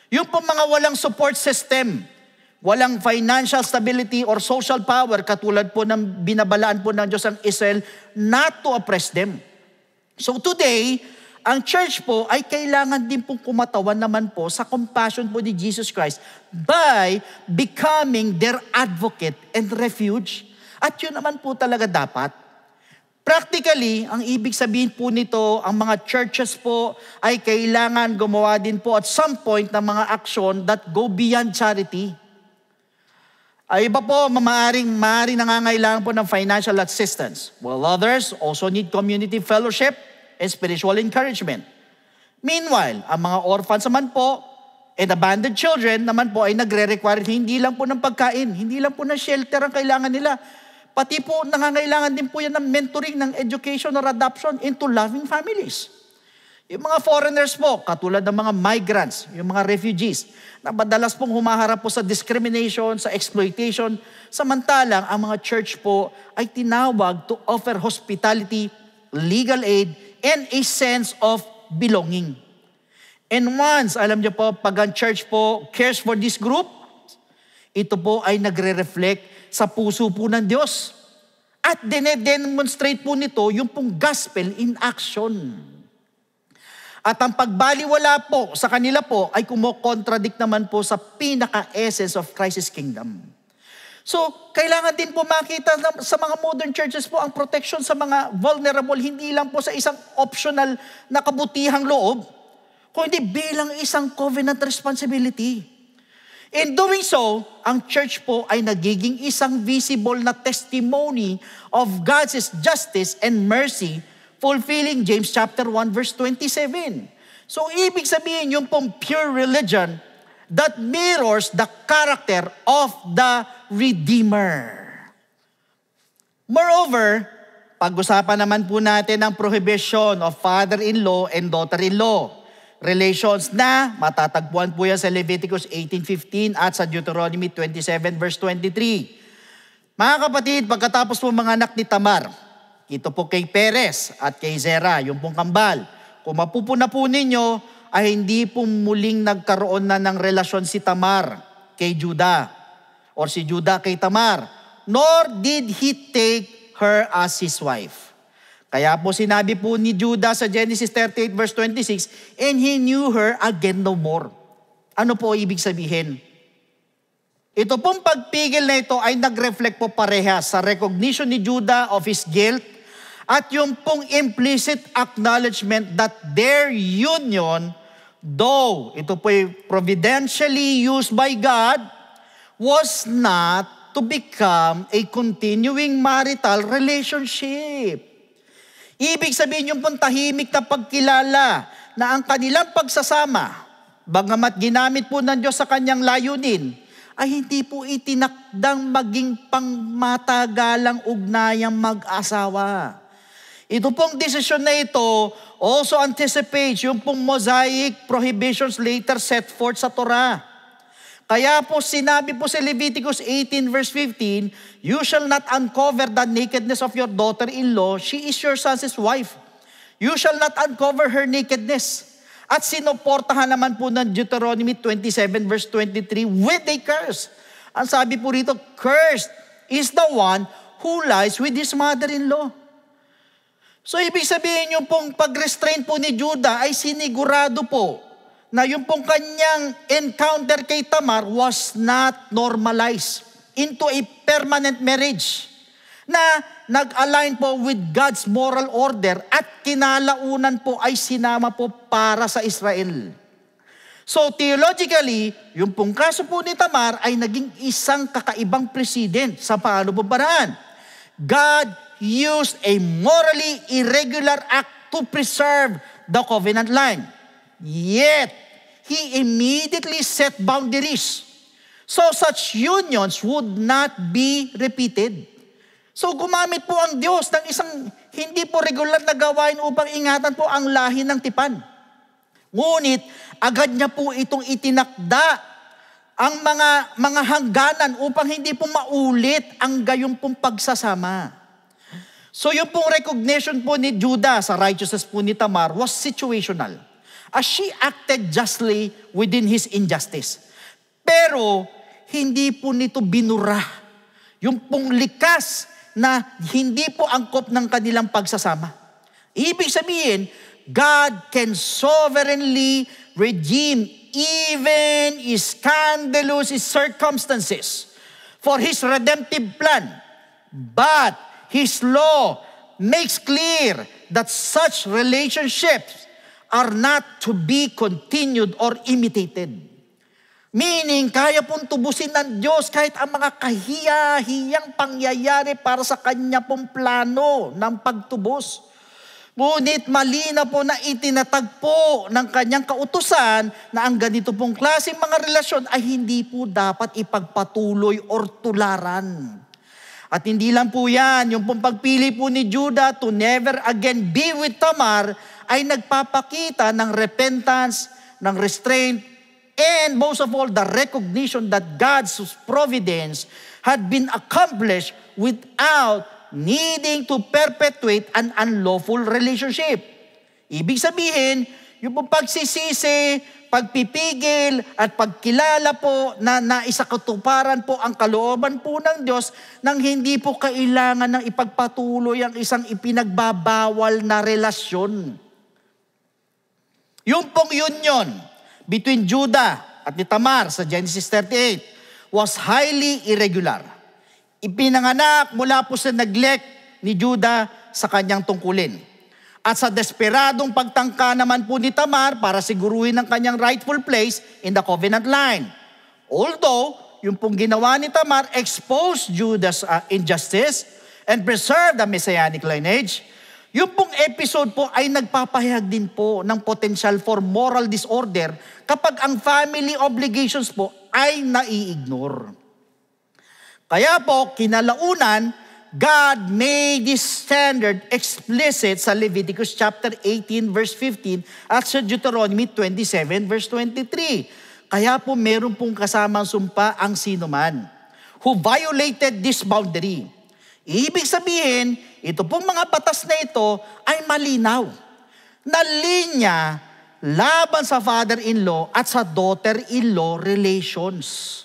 Speaker 3: Yung pong mga walang support system, walang financial stability or social power katulad po ng binabalaan po ng Diyos ang Israel not to oppress them. So today, ang church po ay kailangan din pong kumatawan naman po sa compassion po ni Jesus Christ by becoming their advocate and refuge. At yun naman po talaga dapat. Practically, ang ibig sabihin po nito, ang mga churches po ay kailangan gumawa din po at some point ng mga aksyon that go beyond charity. Ay iba po, maaaring nangangailangan po ng financial assistance, while others also need community fellowship and spiritual encouragement. Meanwhile, ang mga orphans naman po and abandoned children naman po ay nagre-require hindi lang po ng pagkain, hindi lang po ng shelter ang kailangan nila. Pati po nangangailangan din po yan ng mentoring, ng education or adoption into loving families. Yung mga foreigners po, katulad ng mga migrants, yung mga refugees, na madalas pong humaharap po sa discrimination, sa exploitation, samantalang ang mga church po ay tinawag to offer hospitality, legal aid, and a sense of belonging. And once, alam niyo po, pag ang church po cares for this group, ito po ay nagre-reflect sa puso po ng Diyos. At dine-demonstrate po nito yung pong gospel in action. At ang pagbaliwala po sa kanila po ay kumokontradict naman po sa pinaka-essence of Christ's kingdom. So, kailangan din po makita sa mga modern churches po ang protection sa mga vulnerable, hindi lang po sa isang optional na kabutihang loob, kundi bilang isang covenant responsibility. In doing so, ang church po ay nagiging isang visible na testimony of God's justice and mercy, fulfilling James chapter 1 verse 27. So, ibig sabihin yung pong pure religion that mirrors the character of the Redeemer. Moreover, pag-usapan naman po natin ang prohibition of father-in-law and daughter-in-law. Relations na matatagpuan po yan sa Leviticus 18:15 at sa Deuteronomy 27 verse 23. Mga kapatid, pagkatapos po mga anak ni Tamar, ito po kay Perez at kay Zerah, yung pong kambal. Kung mapupuna po ninyo, ay hindi po muling nagkaroon na ng relasyon si Tamar kay Judah or si Judah kay Tamar. Nor did he take her as his wife. Kaya po sinabi po ni Judah sa Genesis 38 verse 26, and he knew her again no more. Ano po ibig sabihin? Ito pong pagpigil na ito ay nag-reflect po parehas sa recognition ni Judah of his guilt at yung pong implicit acknowledgement that their union, though ito po ay providentially used by God, was not to become a continuing marital relationship. Ibig sabihin yung pong tahimik na pagkilala na ang kanilang pagsasama, bagamat ginamit po ng Diyos sa kanyang layunin, ay hindi po itinakdang maging pangmatagalang ugnayang mag-asawa. Ito pong desisyon na ito also anticipates yung pong Mosaic prohibitions later set forth sa Torah. Kaya po sinabi po sa Leviticus 18 verse 15, you shall not uncover the nakedness of your daughter-in-law, she is your son's wife. You shall not uncover her nakedness. At sinuportahan naman po ng Deuteronomy 27 verse 23 with a curse. Ang sabi po rito, cursed is the one who lies with his mother-in-law. So ibig sabihin yung pong pag-restrain po ni Judah ay sinigurado po na yung pong kanyang encounter kay Tamar was not normalized into a permanent marriage na nag-align po with God's moral order at kinalaunan po ay sinama po para sa Israel. So theologically, yung pong kaso po ni Tamar ay naging isang kakaibang precedent sa paano po paraan. God used a morally irregular act to preserve the covenant line. Yet, He immediately set boundaries. So such unions would not be repeated. So gumamit po ang Diyos ng isang hindi po regular na gawain upang ingatan po ang lahi ng tipan. Ngunit agad niya po itong itinakda ang mga hangganan upang hindi po maulit ang gayong pong pagsasama. So yung pong recognition po ni Judah sa righteousness po ni Tamar was situational, as she acted justly within his injustice. Pero, hindi po nito binura yung pong likas na hindi po angkop ng kanilang pagsasama. Ibig sabihin, God can sovereignly redeem even scandalous circumstances for His redemptive plan. But His law makes clear that such relationships are not to be continued or imitated. Meaning, kaya pong tubusin ng Diyos kahit ang mga kahiya-hiyang pangyayari para sa Kanya pong plano ng pagtubos. Ngunit malina po na itinatag po ng Kanyang kautusan na ang ganito pong klaseng mga relasyon ay hindi po dapat ipagpatuloy or tularan. At hindi lang po yan, yung pong pagpili po ni Judah to never again be with Tamar ay nagpapakita ng repentance, ng restraint, and most of all, the recognition that God's providence had been accomplished without needing to perpetuate an unlawful relationship. Ibig sabihin, yung pong pagsisisi, pagpipigil, at pagkilala po na naisakatuparan po ang kalooban po ng Diyos nang hindi po kailangan ng ipagpatuloy ang isang ipinagbabawal na relasyon. Yung pong union between Judah at ni Tamar sa Genesis 38 was highly irregular. Ipinanganak mula po sa neglect ni Judah sa kanyang tungkulin. At sa desperadong pagtangka naman po ni Tamar para siguruhin ang kanyang rightful place in the covenant line. Although, yung pong ginawa ni Tamar exposed Judah's injustice and preserved the messianic lineage, yung pong episode po ay nagpapahayag din po ng potential for moral disorder kapag ang family obligations po ay nai-ignore. Kaya po, kinalaunan, God made this standard explicit sa Leviticus chapter 18 verse 15 at sa Deuteronomy 27 verse 23. Kaya po meron pong kasamang sumpa ang sinuman who violated this boundary. Ibig sabihin, ito pong mga batas na ito ay malinaw na linya laban sa father-in-law at sa daughter-in-law relations.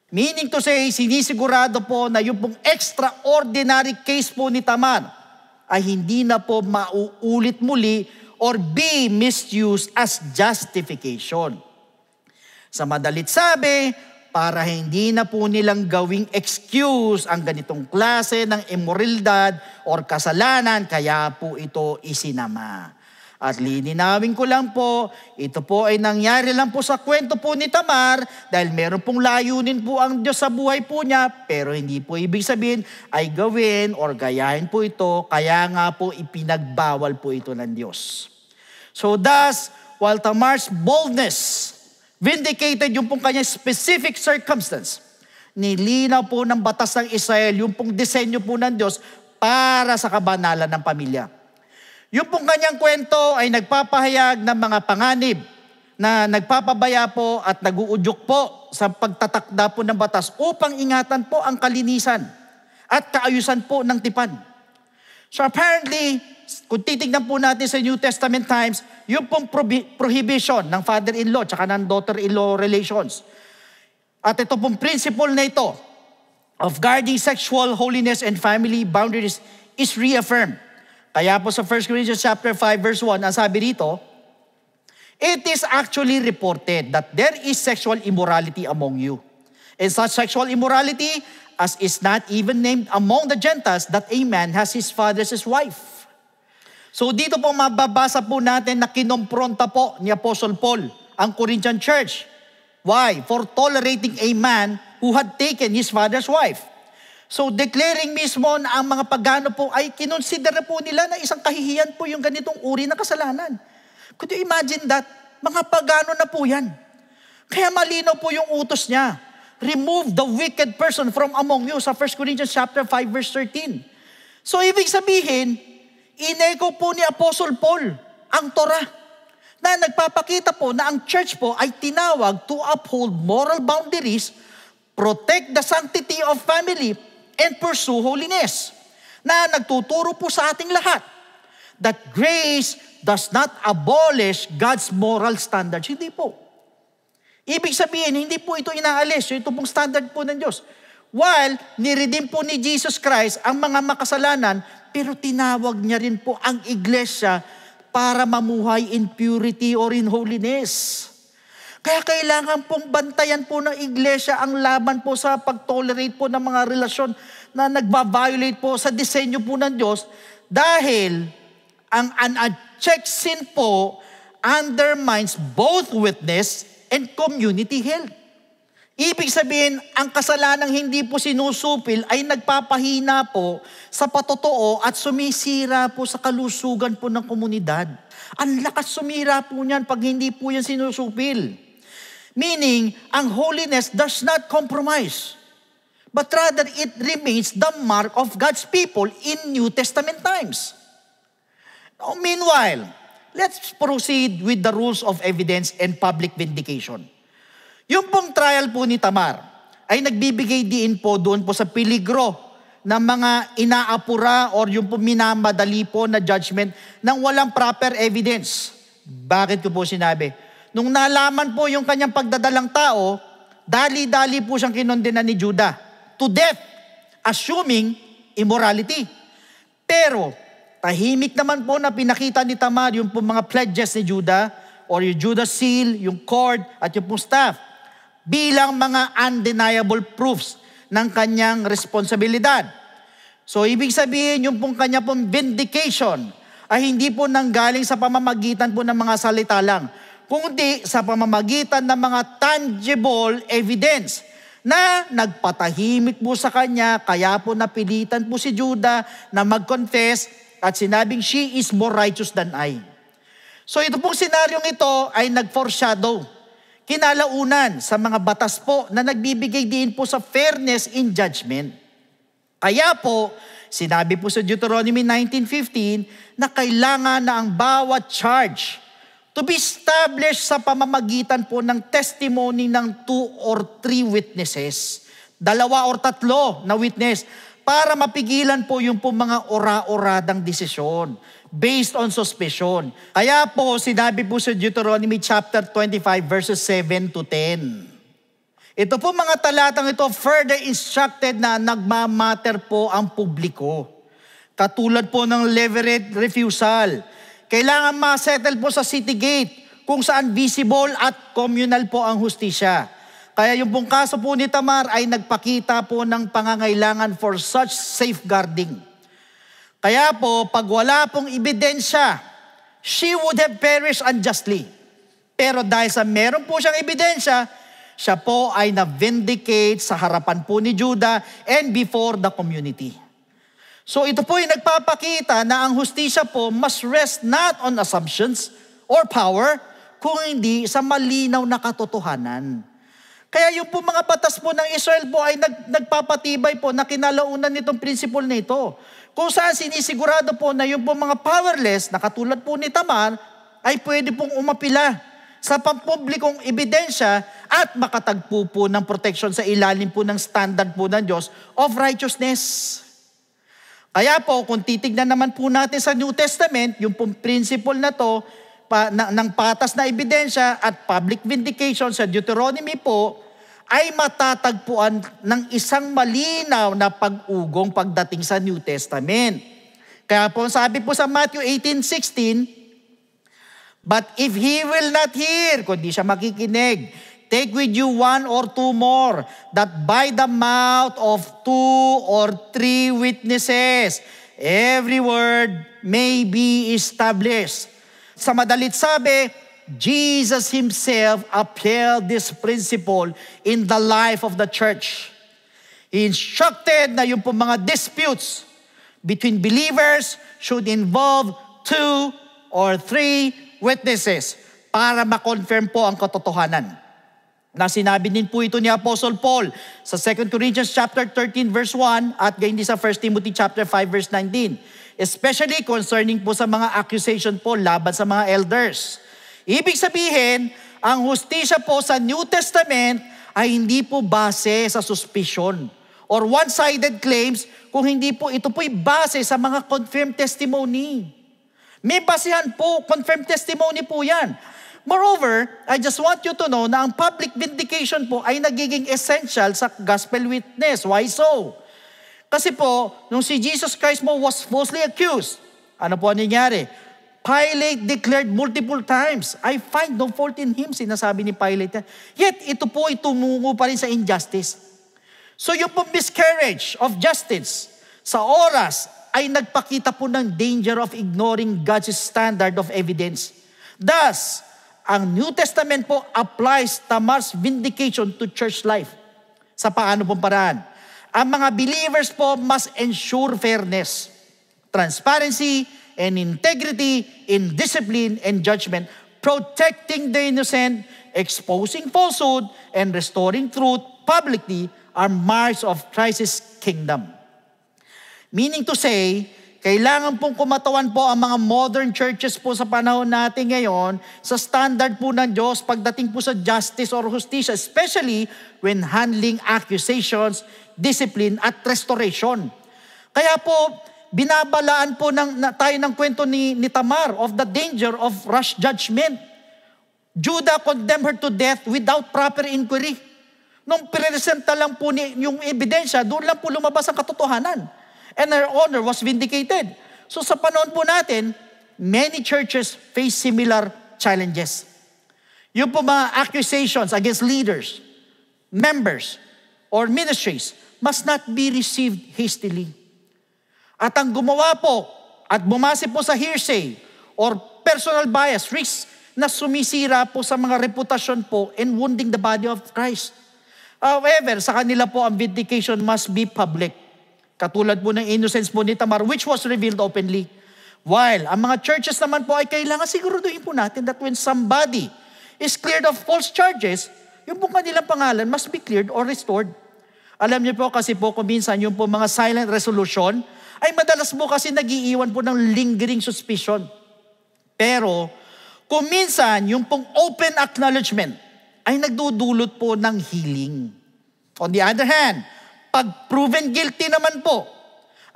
Speaker 3: Meaning to say, sinisigurado po na yung pong extraordinary case po ni Tamar ay hindi na po mauulit muli or be misused as justification. Sa madalit sabi, para hindi na po nilang gawing excuse ang ganitong klase ng immoralidad or kasalanan, kaya po ito isinama. At lininawin ko lang po, ito po ay nangyari lang po sa kwento po ni Tamar dahil meron pong layunin po ang Diyos sa buhay po niya, pero hindi po ibig sabihin ay gawin or gayahin po ito, kaya nga po ipinagbawal po ito ng Diyos. So thus, while Tamar's boldness vindicated yung pong kanyang specific circumstance, nilinaw po ng batas ng Israel yung pong disenyo po ng Diyos para sa kabanalan ng pamilya. Yung pong kanyang kwento ay nagpapahayag ng mga panganib na nagpapabaya po at naguudyok po sa pagtatakda po ng batas upang ingatan po ang kalinisan at kaayusan po ng tipan. So apparently, kung titignan po natin sa New Testament times, yung pong prohibition ng father-in-law tsaka ng daughter-in-law relations. At ito pong principle na ito of guarding sexual holiness and family boundaries is reaffirmed. Kaya po sa 1 Corinthians chapter 5 verse 1, ang sabi dito, it is actually reported that there is sexual immorality among you. And such sexual immorality as is not even named among the Gentiles, that a man has his father's wife. So dito po mababasa po natin na kinompronta po ni Apostle Paul ang Corinthian church. Why? For tolerating a man who had taken his father's wife. So declaring mismo na ang mga pagano po ay kinonsidera po nila na isang kahihiyan po yung ganitong uri ng kasalanan. Could you imagine that? Mga pagano na po yan. Kaya malinaw po yung utos niya. Remove the wicked person from among you sa 1 Corinthians chapter 5 verse 13. So ibig sabihin, ineko po ni Apostle Paul ang Torah na nagpapakita po na ang church po ay tinawag to uphold moral boundaries, protect the sanctity of family, and pursue holiness. Na nagtuturo po sa ating lahat that grace does not abolish God's moral standards. Hindi po. Ibig sabihin, hindi po ito inaalis. Ito pong standard po ng Diyos. While niredeem po ni Jesus Christ ang mga makasalanan, pero tinawag niya rin po ang iglesia para mamuhay in purity or in holiness. Kaya kailangan pong bantayan po ng iglesia ang laban po sa pag-tolerate po ng mga relasyon na nagba-violate po sa disenyo po ng Diyos dahil ang unchecked sin po undermines both witness and community health. Ibig sabihin, ang kasalanang hindi po sinusupil ay nagpapahina po sa patotoo at sumisira po sa kalusugan po ng komunidad. Ang lakas sumira po niyan pag hindi po yan sinusupil. Meaning, ang holiness does not compromise, but rather it remains the mark of God's people in New Testament times. Now, meanwhile, let's proceed with the rules of evidence and public vindication. Yung pong trial po ni Tamar ay nagbibigay diin po doon po sa peligro ng mga inaapura or yung po minamadali po na judgment nang walang proper evidence. Bakit ko po sinabi? Nung nalaman po yung kanyang pagdadalang tao, dali-dali po siyang kinondena ni Judah to death, assuming immorality. Pero tahimik naman po na pinakita ni Tamar yung po mga pledges ni Judah or yung Judah seal, yung cord at yung pong staff bilang mga undeniable proofs ng kanyang responsibilidad. So ibig sabihin yung pong kanya pong vindication ay hindi po nanggaling sa pamamagitan po ng mga salita lang, kundi sa pamamagitan ng mga tangible evidence na nagpatahimik po sa kanya, kaya po napilitan po si Judah na mag-confess at sinabing, she is more righteous than I. So ito pong senaryong ito ay nag-foreshadow, kinalaunan sa mga batas po na nagbibigay din po sa fairness in judgment. Kaya po, sinabi po sa Deuteronomy 19:15 na kailangan na ang bawat charge to be established sa pamamagitan po ng testimony ng 2 or 3 witnesses, 2 or 3 na witness, para mapigilan po yung po mga ora-oradang desisyon based on suspicion. Kaya po, sinabi po sa Deuteronomy chapter 25 verses 7 to 10. Ito po mga talatang ito further instructed na nagmamatter po ang publiko. Katulad po ng levirate refusal. Kailangan ma-settle po sa city gate kung saan visible at communal po ang hustisya. Kaya yung pong kaso po ni Tamar ay nagpakita po ng pangangailangan for such safeguarding. Kaya po, pag wala pong ebidensya, she would have perished unjustly. Pero dahil sa meron po siyang ebidensya, siya po ay na-vindicate sa harapan po ni Judah and before the community. So ito po yung nagpapakita na ang hustisya po must rest not on assumptions or power, kung hindi sa malinaw na katotohanan. Kaya yung po mga batas po ng Israel po ay nagpapatibay po na kinalaunan nitong principle na ito. Kung saan sinisigurado po na yung po mga powerless, na katulad po ni Tamar, ay pwede pong umapila sa pampublikong ebidensya at makatagpo po ng protection sa ilalim po ng standard po ng Diyos of righteousness. Kaya po, kung titignan naman po natin sa New Testament, yung pong principle na to, ng patas na ebidensya at public vindication sa Deuteronomy po, ay matatagpuan ng isang malinaw na pag-ugong pagdating sa New Testament. Kaya po, sabi po sa Matthew 18:16, but if he will not hear, kundi siya makikinig, take with you one or two more, that by the mouth of 2 or 3 witnesses, every word may be established. Sa madalit sabi, Jesus himself upheld this principle in the life of the church. He instructed na yung mga disputes between believers should involve 2 or 3 witnesses para ma-confirm po ang katotohanan. Na sinabi din po ito ni Apostle Paul sa 2 Corinthians chapter 13 verse 1 at gayon din sa 1 Timothy chapter 5 verse 19. Especially concerning po sa mga accusation po laban sa mga elders. Ibig sabihin, ang hustisya po sa New Testament ay hindi po base sa suspicion or one-sided claims, kung hindi po ito po'y base sa mga confirmed testimony. May basehan po, confirmed testimony po yan. Moreover, I just want you to know na ang public vindication po ay nagiging essential sa gospel witness. Why so? Kasi po, nung si Jesus Christ mo was falsely accused, ano po nangyari? Pilate declared multiple times, I find no fault in him, sinasabi ni Pilate. Yet, ito po ay tumungo pa rin sa injustice. So yung po miscarriage of justice sa oras ay nagpakita po ng danger of ignoring God's standard of evidence. Thus, ang New Testament po applies Tamar's vindication to church life. Sa paano pong paraan? Ang mga believers po must ensure fairness, transparency, and integrity in discipline and judgment, protecting the innocent, exposing falsehood, and restoring truth publicly are marks of Christ's kingdom. Meaning to say, kailangan pong kumatawan po ang mga modern churches po sa panahon natin ngayon sa standard po ng Diyos pagdating po sa justice or justice, especially when handling accusations, discipline, at restoration. Kaya po, binabalaan po tayo ng kwento ni Tamar of the danger of rash judgment. Judah condemned her to death without proper inquiry. Nung presenta lang po yung ebidensya, doon lang po lumabas ang katotohanan. And her honor was vindicated. So sa panahon po natin, many churches face similar challenges. Yung po mga accusations against leaders, members, or ministries must not be received hastily. At ang gumawa po at bumase po sa hearsay or personal bias risks na sumisira po sa mga reputasyon po and wounding the body of Christ. However, sa kanila po ang vindication must be public. Katulad po ng innocence po ni Tamar, which was revealed openly. While ang mga churches naman po ay kailangan siguraduhin po natin that when somebody is cleared of false charges, yung po kanilang pangalan must be cleared or restored. Alam niyo po kasi po kung minsan yung po mga silent resolution ay madalas po kasi nagiiwan po ng lingering suspicion. Pero kung minsan yung pong open acknowledgement ay nagdudulot po ng healing. On the other hand, pag proven guilty naman po,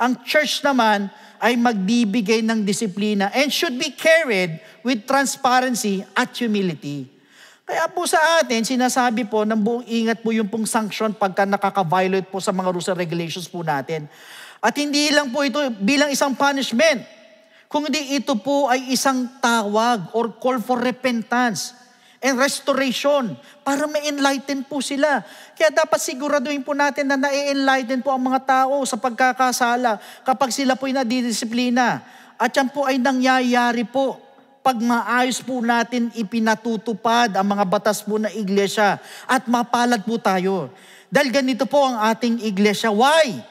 Speaker 3: ang church naman ay magbibigay ng disiplina and should be carried with transparency at humility. Kaya po sa atin, sinasabi po ng buong ingat po yung pong sanction pagka nakaka-violate po sa mga rules and regulations po natin. At hindi lang po ito bilang isang punishment, kundi ito po ay isang tawag or call for repentance and restoration para ma-enlighten po sila. Kaya dapat siguraduhin po natin na na-enlighten po ang mga tao sa pagkakasala kapag sila po ay nadidisiplina. At yan po ay nangyayari po pag maayos po natin ipinatutupad ang mga batas po na iglesia at mapalad po tayo. Dahil ganito po ang ating iglesia. Why?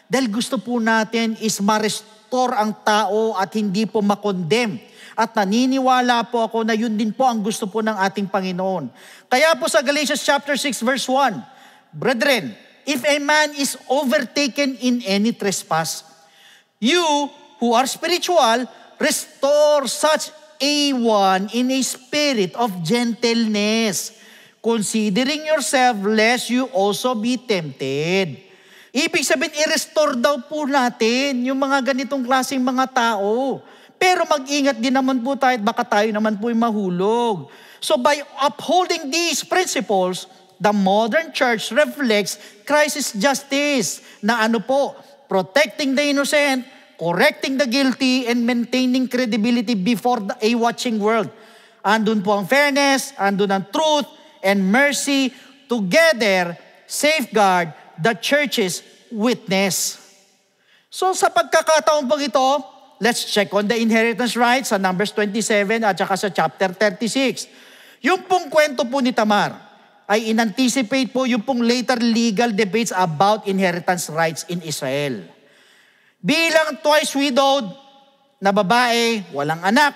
Speaker 3: Dahil gusto po natin is ma-restore ang tao at hindi po ma-condemn. At naniniwala po ako na yun din po ang gusto po ng ating Panginoon. Kaya po sa Galatians chapter 6 verse 1, Brethren, if a man is overtaken in any trespass, you who are spiritual, restore such a one in a spirit of gentleness, considering yourself lest you also be tempted. Ibig sabihin, i-restore daw po natin yung mga ganitong klaseng mga tao. Pero mag-ingat din naman po tayo at baka tayo naman po mahulog. So by upholding these principles, the modern church reflects Christ's justice na ano po, protecting the innocent, correcting the guilty, and maintaining credibility before a watching world. Andun po ang fairness, andun ang truth, and mercy together safeguard the church's witness. So sa pagkakataon po ito, let's check on the inheritance rights sa Numbers 27 at saka sa chapter 36. Yung pong kwento po ni Tamar ay in-anticipate po yung pong later legal debates about inheritance rights in Israel. Bilang twice widowed na babae, walang anak,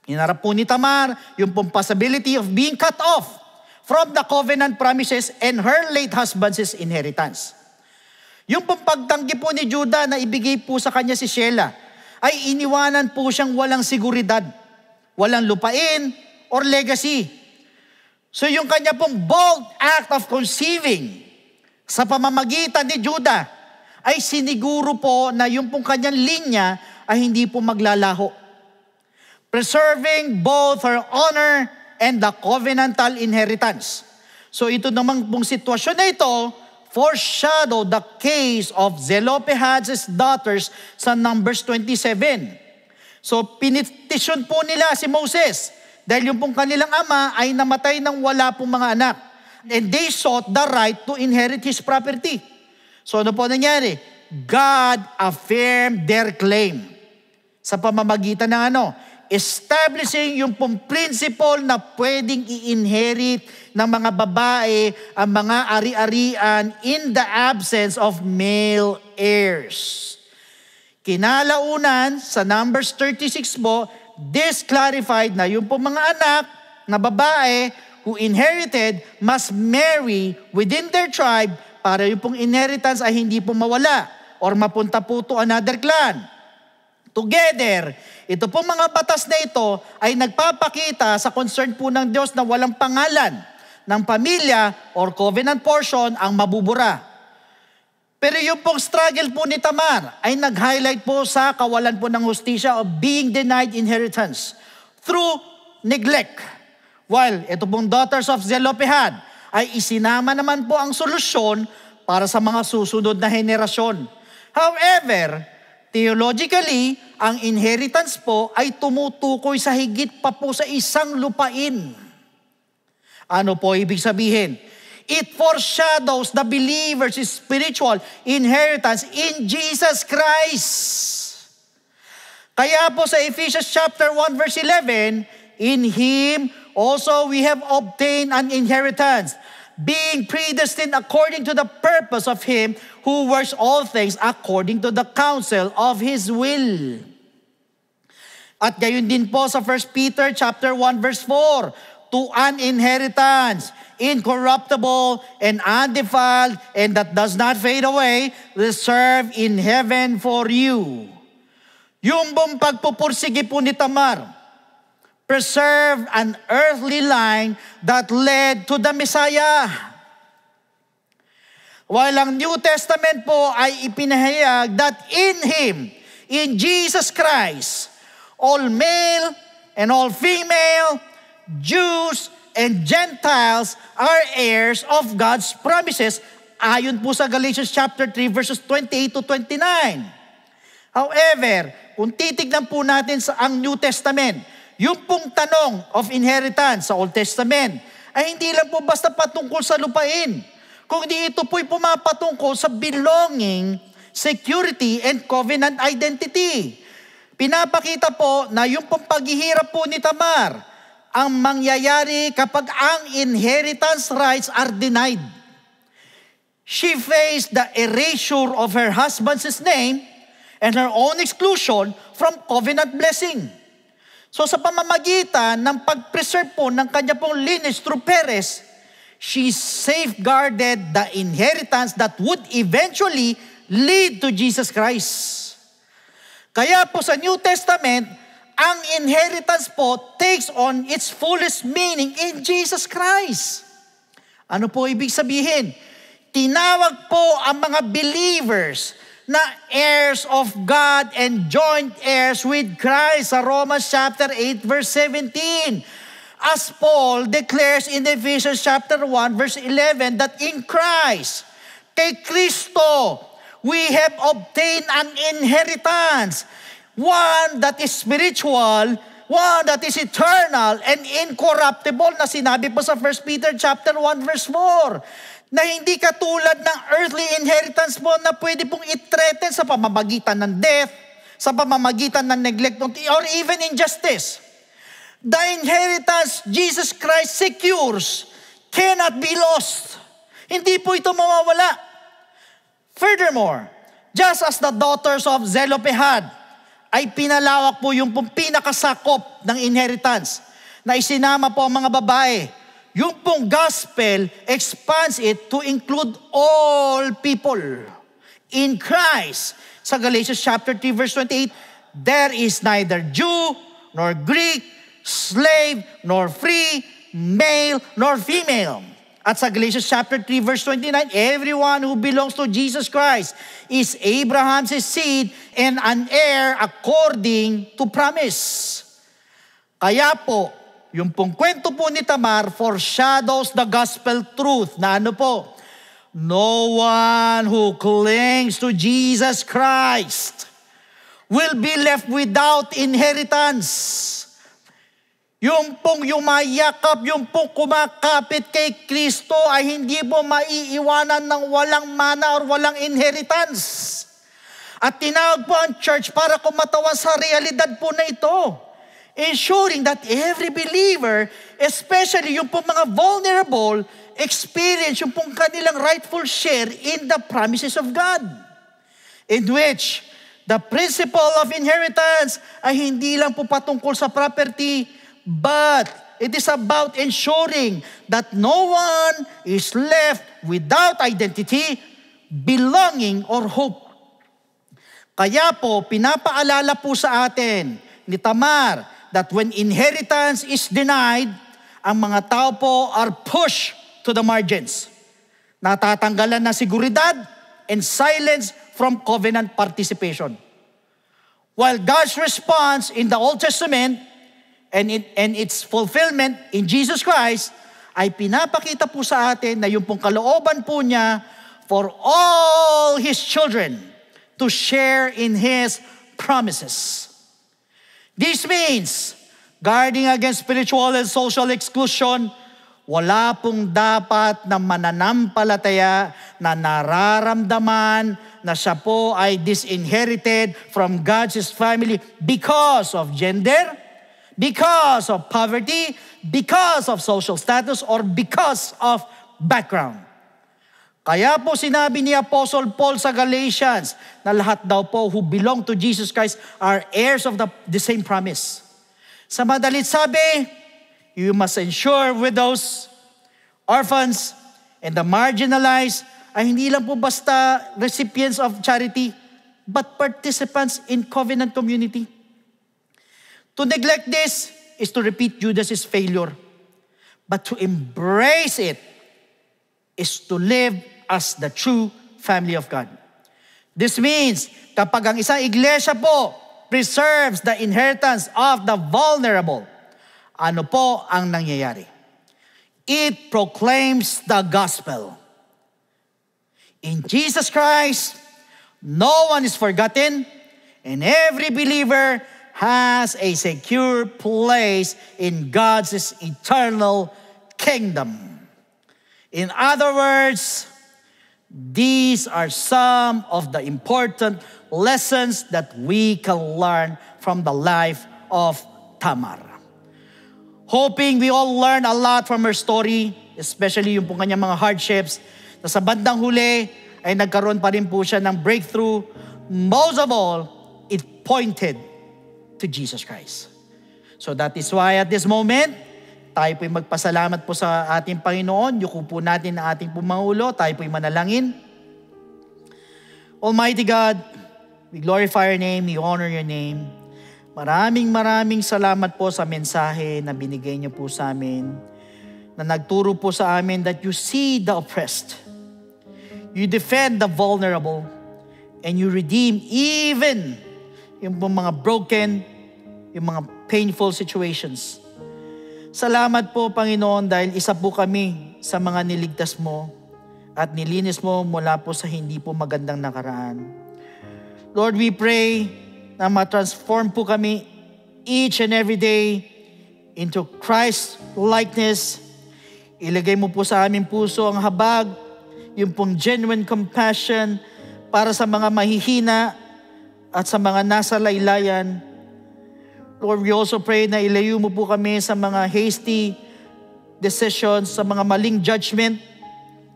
Speaker 3: hinarap po ni Tamar yung pong possibility of being cut off from the covenant promises and her late husband's inheritance. Yung pong pagtanggi po ni Judah na ibigay po sa kanya si Shelah, ay iniwanan po siyang walang seguridad, walang lupain or legacy. So yung kanya pong bold act of conceiving sa pamamagitan ni Judah, ay siniguro po na yung pong kanyang linya ay hindi po maglalaho. Preserving both her honor and the covenantal inheritance. So ito namang pong sitwasyon na ito, foreshadow the case of Zelophehad's daughters sa Numbers 27. So pinitisyon po nila si Moses dahil yung pong kanilang ama ay namatay nang wala pong mga anak. And they sought the right to inherit his property. So ano po nangyari? God affirmed their claim sa pamamagitan ng establishing yung pong principle na pwedeng i-inherit ng mga babae ang mga ari-arian in the absence of male heirs. Kinalaunan sa Numbers 36 po, this clarified na yung pong mga anak na babae who inherited must marry within their tribe para yung pong inheritance ay hindi po mawala or mapunta po to another clan. Together, ito pong mga batas na ito ay nagpapakita sa concern po ng Diyos na walang pangalan ng pamilya or covenant portion ang mabubura. Pero yung pong struggle po ni Tamar ay nag-highlight po sa kawalan po ng hustisya of being denied inheritance through neglect. While ito pong daughters of Zelophehad ay isinama naman po ang solusyon para sa mga susunod na henerasyon. However, theologically, ang inheritance po ay tumutukoy sa higit pa po sa isang lupain. Ano po ibig sabihin? It foreshadows the believer's spiritual inheritance in Jesus Christ. Kaya po sa Ephesians chapter 1 verse 11, in Him also we have obtained an inheritance, being predestined according to the purpose of Him who works all things according to the counsel of His will. At gayon din po sa 1 Peter chapter 1 verse 4, to an inheritance, incorruptible and undefiled, and that does not fade away, reserved in heaven for you. Yung bang pagpupursige po ni Tamar, preserve an earthly line that led to the Messiah. While ang New Testament po ay ipinahayag that in Him, in Jesus Christ, all male and all female, Jews and Gentiles are heirs of God's promises, ayon po sa Galatians chapter 3 verses 28 to 29. However, kung titignan po natin sa ang New Testament, yung pong tanong of inheritance sa Old Testament ay hindi lang po basta patungkol sa lupain, kundi ito po'y pumapatungkol sa belonging, security, and covenant identity. Pinapakita po na yung pong paghihirap po ni Tamar ang mangyayari kapag ang inheritance rights are denied. She faced the erasure of her husband's name and her own exclusion from covenant blessing. So sa pamamagitan ng pag-preserve po ng kanya pong lineage through Perez, she safeguarded the inheritance that would eventually lead to Jesus Christ. Kaya po sa New Testament, ang inheritance po takes on its fullest meaning in Jesus Christ. Ano po ibig sabihin? Tinawag po ang mga believers na heirs of God and joint heirs with Christ sa Romans chapter 8 verse 17. As Paul declares in Ephesians chapter 1 verse 11 that in Christ, kay Kristo, we have obtained an inheritance, one that is spiritual, one that is eternal and incorruptible na sinabi po sa 1 Peter chapter 1 verse 4, na hindi katulad ng earthly inheritance mo na pwede pong i-threaten sa pamamagitan ng death, sa pamamagitan ng neglect, or even injustice. The inheritance Jesus Christ secures cannot be lost. Hindi po ito mawawala. Furthermore, just as the daughters of Zelophehad ay pinalawak po yung pinakasakop ng inheritance na isinama po ang mga babae, yung pong gospel expands it to include all people. In Christ, sa Galatians chapter 3 verse 28, there is neither Jew nor Greek, slave nor free, male nor female. At sa Galatians chapter 3 verse 29, everyone who belongs to Jesus Christ is Abraham's seed and an heir according to promise. Kaya po, yung pong kwento po ni Tamar foreshadows the gospel truth na ano po, no one who clings to Jesus Christ will be left without inheritance. Yung pong yumayakap, yung pong kumakapit kay Kristo ay hindi po maiiwanan ng walang mana or walang inheritance. At tinawag po ang church para kumatawan sa realidad po na ito, ensuring that every believer, especially yung pong mga vulnerable, experience yung pong kanilang rightful share in the promises of God, in which the principle of inheritance ay hindi lang po patungkol sa property, but it is about ensuring that no one is left without identity, belonging, or hope. Kaya po, pinapaalala po sa atin ni Tamar that when inheritance is denied, ang mga tao po are pushed to the margins. Natatanggalan ng seguridad and silence from covenant participation. While God's response in the Old Testament and its fulfillment in Jesus Christ ay pinapakita po sa atin na yung pong kalooban po niya for all His children to share in His promises. This means guarding against spiritual and social exclusion. Wala pong dapat na mananampalataya na nararamdaman na siya po ay disinherited from God's family because of gender, because of poverty, because of social status, or because of background. Kaya po sinabi ni Apostle Paul sa Galatians na lahat daw po who belong to Jesus Christ are heirs of the same promise. Sa madalit sabi, you must ensure widows, orphans, and the marginalized ay hindi lang po basta recipients of charity, but participants in covenant community. To neglect this is to repeat Judas's failure. But to embrace it is to live as the true family of God. This means, kapag ang isang iglesia po preserves the inheritance of the vulnerable, ano po ang nangyayari? It proclaims the gospel. In Jesus Christ, no one is forgotten, and every believer has a secure place in God's eternal kingdom. In other words, these are some of the important lessons that we can learn from the life of Tamar. Hoping we all learn a lot from her story, especially yung kanyang mga hardships, na sa bandang huli ay nagkaroon pa rin po siya ng breakthrough. Most of all, it pointed to Jesus Christ. So that is why at this moment, tayo po'y magpasalamat po sa ating Panginoon. Yuko po natin ang ating pumaulo. Tayo po'y manalangin. Almighty God, we glorify your name, we honor your name. Maraming salamat po sa mensahe na binigay niyo po sa amin, na nagturo po sa amin that you see the oppressed, you defend the vulnerable, and you redeem even yung mga broken, yung mga painful situations. Salamat po, Panginoon, dahil isa po kami sa mga niligtas mo at nilinis mo mula po sa hindi po magandang nakaraan. Lord, we pray na ma-transform po kami each and every day into Christ likeness. Ilagay mo po sa aming puso ang habag, yung pong genuine compassion para sa mga mahihina at sa mga nasa laylayan. Lord, we also pray na ilayo mo po kami sa mga hasty decisions, sa mga maling judgment,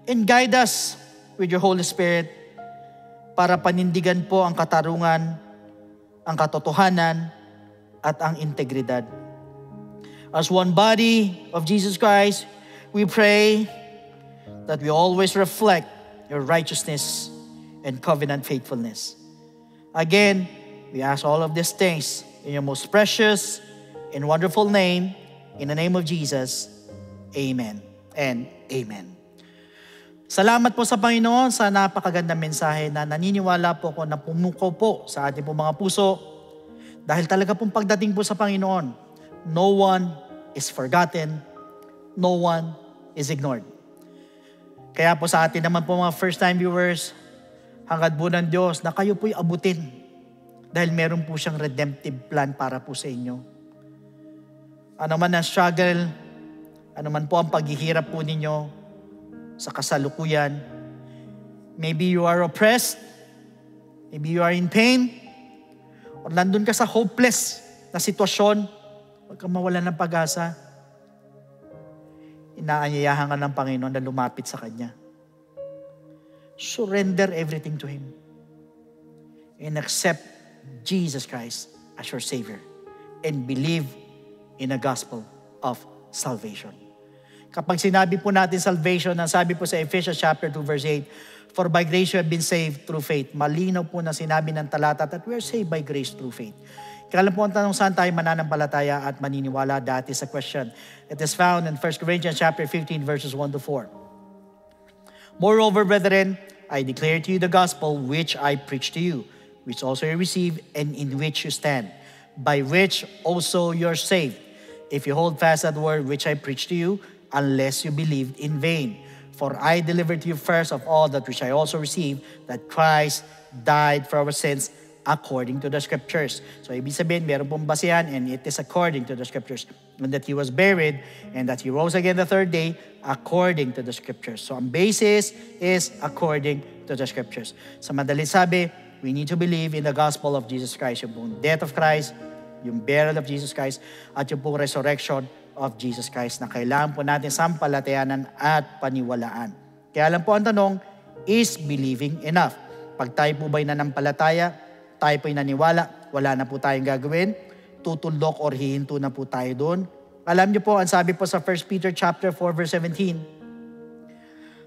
Speaker 3: and guide us with your Holy Spirit para panindigan po ang katarungan, ang katotohanan, at ang integridad. As one body of Jesus Christ, we pray that we always reflect your righteousness and covenant faithfulness. Again, we ask all of these things in your most precious and wonderful name, in the name of Jesus. Amen and amen. Salamat po sa Panginoon sa napakagandang mensahe na naniniwala po ako na pumukaw po sa ating po mga puso. Dahil talaga pong pagdating po sa Panginoon, no one is forgotten, no one is ignored. Kaya po sa atin naman po mga first-time viewers, hangad po ng Diyos na kayo po'y abutin dahil meron po siyang redemptive plan para po sa inyo. Ano man ang struggle, ano man po ang paghihirap po ninyo, sa kasalukuyan. Maybe you are oppressed. Maybe you are in pain. O nandun ka sa hopeless na sitwasyon. Huwag kang mawalan ng pag-asa. Inaanyayahan ka ng Panginoon na lumapit sa Kanya. Surrender everything to Him. And accept Jesus Christ as your Savior. And believe in the gospel of salvation. Kapag sinabi po natin salvation, ang sabi po sa Ephesians chapter 2 verse 8, for by grace you have been saved through faith. Malinaw po na sinabi ng talata that we are saved by grace through faith. Kaya lang po ang tanong, saan tayo mananampalataya at maniniwala? That is a question. It is found in 1 Corinthians chapter 15 verses 1 to 4. Moreover, brethren, I declare to you the gospel which I preach to you, which also you received and in which you stand, by which also you are saved, if you hold fast that word which I preach to you, unless you believed in vain. For I delivered to you first of all that which I also received, that Christ died for our sins according to the Scriptures. So ibig sabihin, meron pong basihan, and it is according to the Scriptures. And that He was buried, and that He rose again the third day according to the Scriptures. So ang basis is according to the Scriptures. Sa madaling sabi, we need to believe in the gospel of Jesus Christ, yung pong death of Christ, yung burial of Jesus Christ, at yung pong resurrection of Jesus Christ na kailangan po natin sampalatayanan at paniwalaan. Kaya lang po ang tanong, is believing enough? Pag tayo po ba'y nanampalataya, tayo po'y naniwala, wala na po tayong gagawin, tutundok or hihinto na po tayo doon. Alam niyo po, ang sabi po sa 1 Peter chapter 4 verse 17,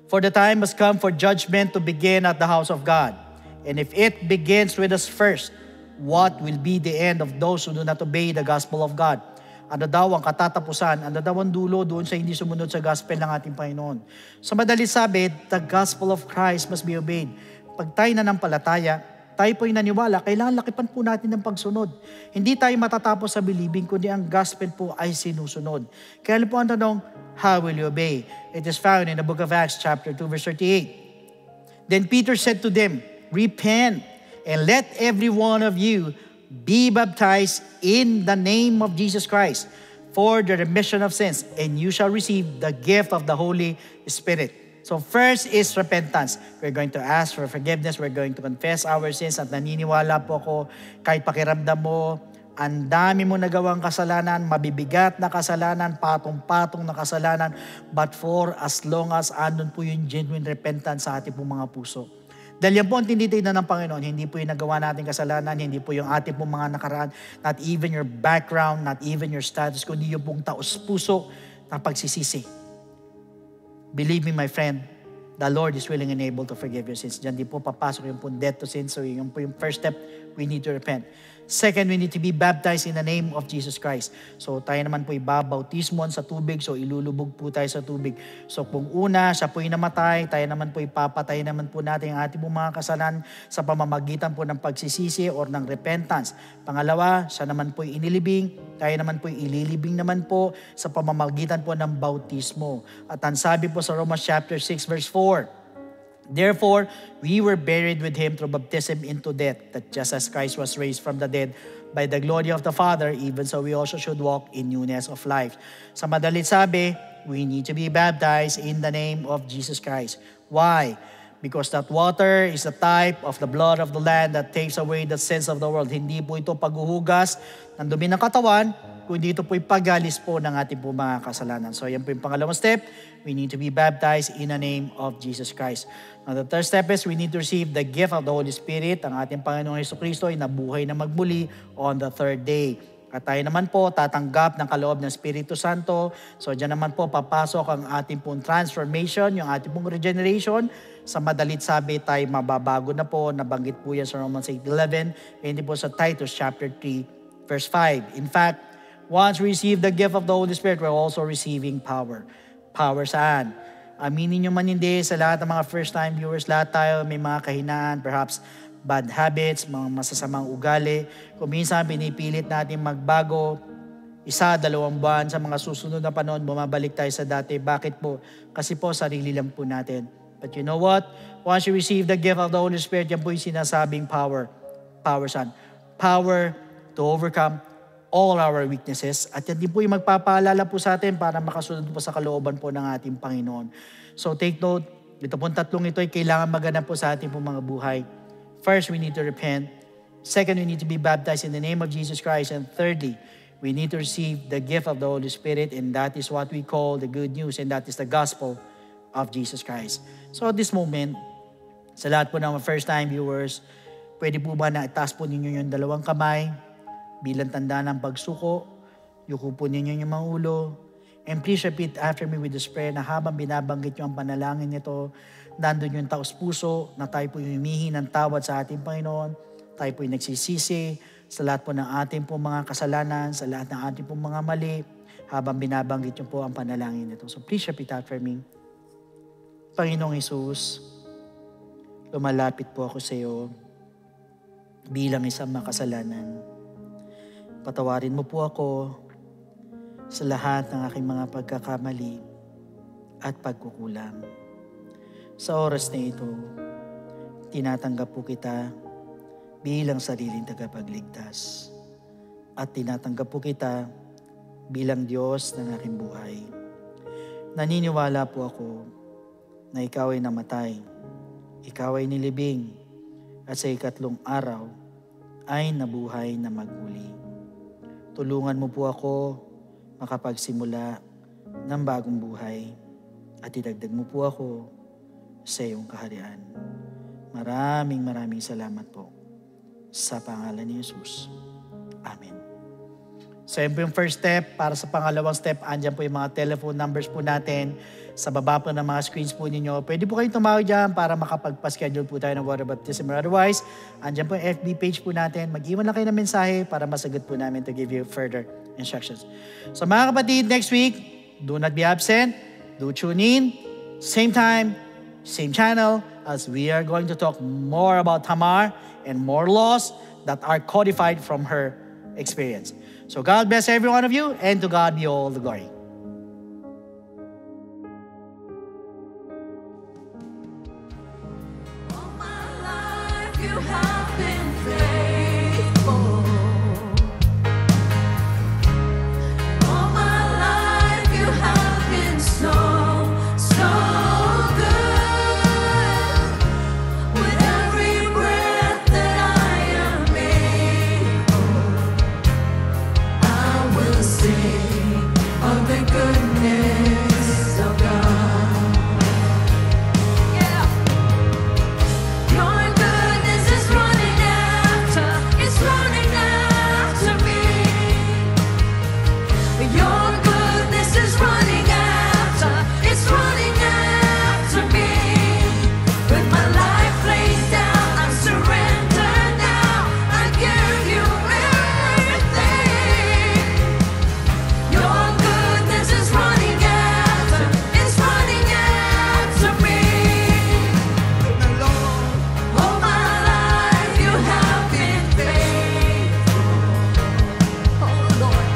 Speaker 3: for the time has come for judgment to begin at the house of God. And if it begins with us first, what will be the end of those who do not obey the gospel of God? Ano daw ang katatapusan, ano daw ang dulo doon sa hindi sumunod sa gospel ng ating Panginoon. Sa madaling sabi, the gospel of Christ must be obeyed. Pag tayo nanampalataya, tayo po'y naniwala, kailangan lakipan po natin ng pagsunod. Hindi tayo matatapos sa believing, kundi ang gospel po ay sinusunod. Kaya po ang tanong, how will you obey? It is found in the book of Acts chapter 2 verse 38. Then Peter said to them, repent and let every one of you be baptized in the name of Jesus Christ for the remission of sins, and you shall receive the gift of the Holy Spirit. So first is repentance. We're going to ask for forgiveness. We're going to confess our sins. At naniniwala po ako, kahit pakiramdam mo, ang dami mo nagawang kasalanan, mabibigat na kasalanan, patong-patong na kasalanan, but for as long as andun po yung genuine repentance sa ating pong mga puso. Dahil yan po ang tinitignan ng Panginoon, hindi po yung nagawa natin kasalanan, hindi po yung ating pong mga nakaraan, not even your background, not even your status, kundi yung pong taos-puso na pagsisisi. Believe me, my friend, the Lord is willing and able to forgive your sins. Diyan din po papasok yung pong death to sin. So yung po yung first step, we need to repent. Second, we need to be baptized in the name of Jesus Christ. So tayo naman po ibabautismon sa tubig. So ilulubog po tayo sa tubig. So kung una, siya po namatay, tayo naman po ipapatay naman po natin ang ating mga kasalanan sa pamamagitan po ng pagsisisi or ng repentance. Pangalawa, siya naman po inilibing. Tayo naman po ililibing naman po sa pamamagitan po ng bautismo. At ang sabi po sa Romans chapter 6 verse 4, therefore, we were buried with Him through baptism into death, that just as Christ was raised from the dead by the glory of the Father, even so we also should walk in newness of life. Sa madalit sabi, we need to be baptized in the name of Jesus Christ. Why? Because that water is a type of the blood of the Lamb that takes away the sins of the world. Hindi po ito paghuhugas ng dumi ng katawan, kundi ito po'y pagalis po ng ating po mga kasalanan. So yan po yung pangalawang step. We need to be baptized in the name of Jesus Christ. Now the third step is we need to receive the gift of the Holy Spirit. Ang ating Panginoong Jesucristo ay nabuhay na magmuli on the third day. At tayo naman po tatanggap ng kaloob ng Espiritu Santo. So dyan naman po papasok ang ating pong transformation, yung ating pong regeneration. Sa madalit sabi, tayo mababago na po. Nabanggit po yan sa Romans 8:11. Hindi po sa Titus chapter 3 verse 5. In fact, once we receive the gift of the Holy Spirit, we're also receiving power. Power saan? Aminin nyo man hindi, sa lahat ng mga first-time viewers, lahat tayo may mga kahinaan, perhaps bad habits, mga masasamang ugali. Kung minsan pinipilit natin magbago, 1-2 buwan, sa mga susunod na panahon, bumabalik tayo sa dati. Bakit po? Kasi po, sarili lang po natin. But you know what? Once you receive the gift of the Holy Spirit, yan po yung sinasabing power. Power saan? Power to overcome all our weaknesses. At yan din po yung magpapaalala po sa atin para makasunod po sa kalooban po ng ating Panginoon. So take note, ito pong tatlong ito ay kailangan maganap po sa ating po mga buhay. First, we need to repent. Second, we need to be baptized in the name of Jesus Christ. And thirdly, we need to receive the gift of the Holy Spirit, and that is what we call the good news, and that is the gospel of Jesus Christ. So at this moment, sa lahat po ng first-time viewers, pwede po ba na itaas po ninyo yung 2 kamay bilang tanda ng pagsuko? Yuko po ninyo yung mga ulo. And please repeat after me with this prayer na habang binabanggit nyo ang panalangin nito, nandun yung taos puso na tayo po yung humihingi ng tawad sa ating Panginoon. Tayo po yung nagsisisi sa lahat po ng ating po mga kasalanan, sa lahat ng ating po mga mali, habang binabanggit nyo po ang panalangin nito. So please repeat after me. Panginoong Hesus, lumalapit po ako sa iyo bilang isang makasalanan. Patawarin mo po ako sa lahat ng aking mga pagkakamali at pagkukulang. Sa oras na ito, tinatanggap po kita bilang sariling tagapagligtas. At tinatanggap po kita bilang Diyos ng aking buhay. Naniniwala po ako na ikaw ay namatay, ikaw ay nilibing, at sa 3 araw ay nabuhay na magmuli. Tulungan mo po ako makapagsimula ng bagong buhay at idagdag mo po ako sa iyong kaharian. Maraming salamat po sa pangalan ni Jesus. Amen. So yun po yung first step. Para sa pangalawang step, andyan po yung mga telephone numbers po natin. Sa baba po ng mga screens po ninyo. Pwede po kayong tumawag dyan para makapagpa-schedule po tayo ng water baptism. Or otherwise, andyan po yung FB page po natin. Mag-iwan lang kayo ng mensahe para masagot po namin to give you further instructions. So mga kapatid, next week, do not be absent. Do tune in. Same time, same channel. as we are going to talk more about Tamar and more laws that are codified from her experience. So God bless every one of you, and to God be all the glory.
Speaker 2: All my life you have been faithful. All my life you have been so, so good. With every breath that I am able, I will sing of the goodness of God. Yeah. Your goodness is running after, it's running after me. Your goodness is running after, it's running after me. With my life laid down, I surrender now. I give you everything. Your goodness is running after, it's running after me. All my life you have been faithful. Oh Lord.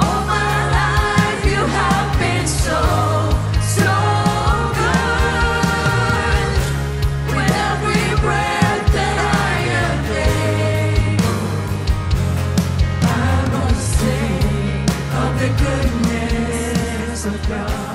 Speaker 2: All my life you have been so, so good. With every breath that I am able, I will sing of the goodness of God.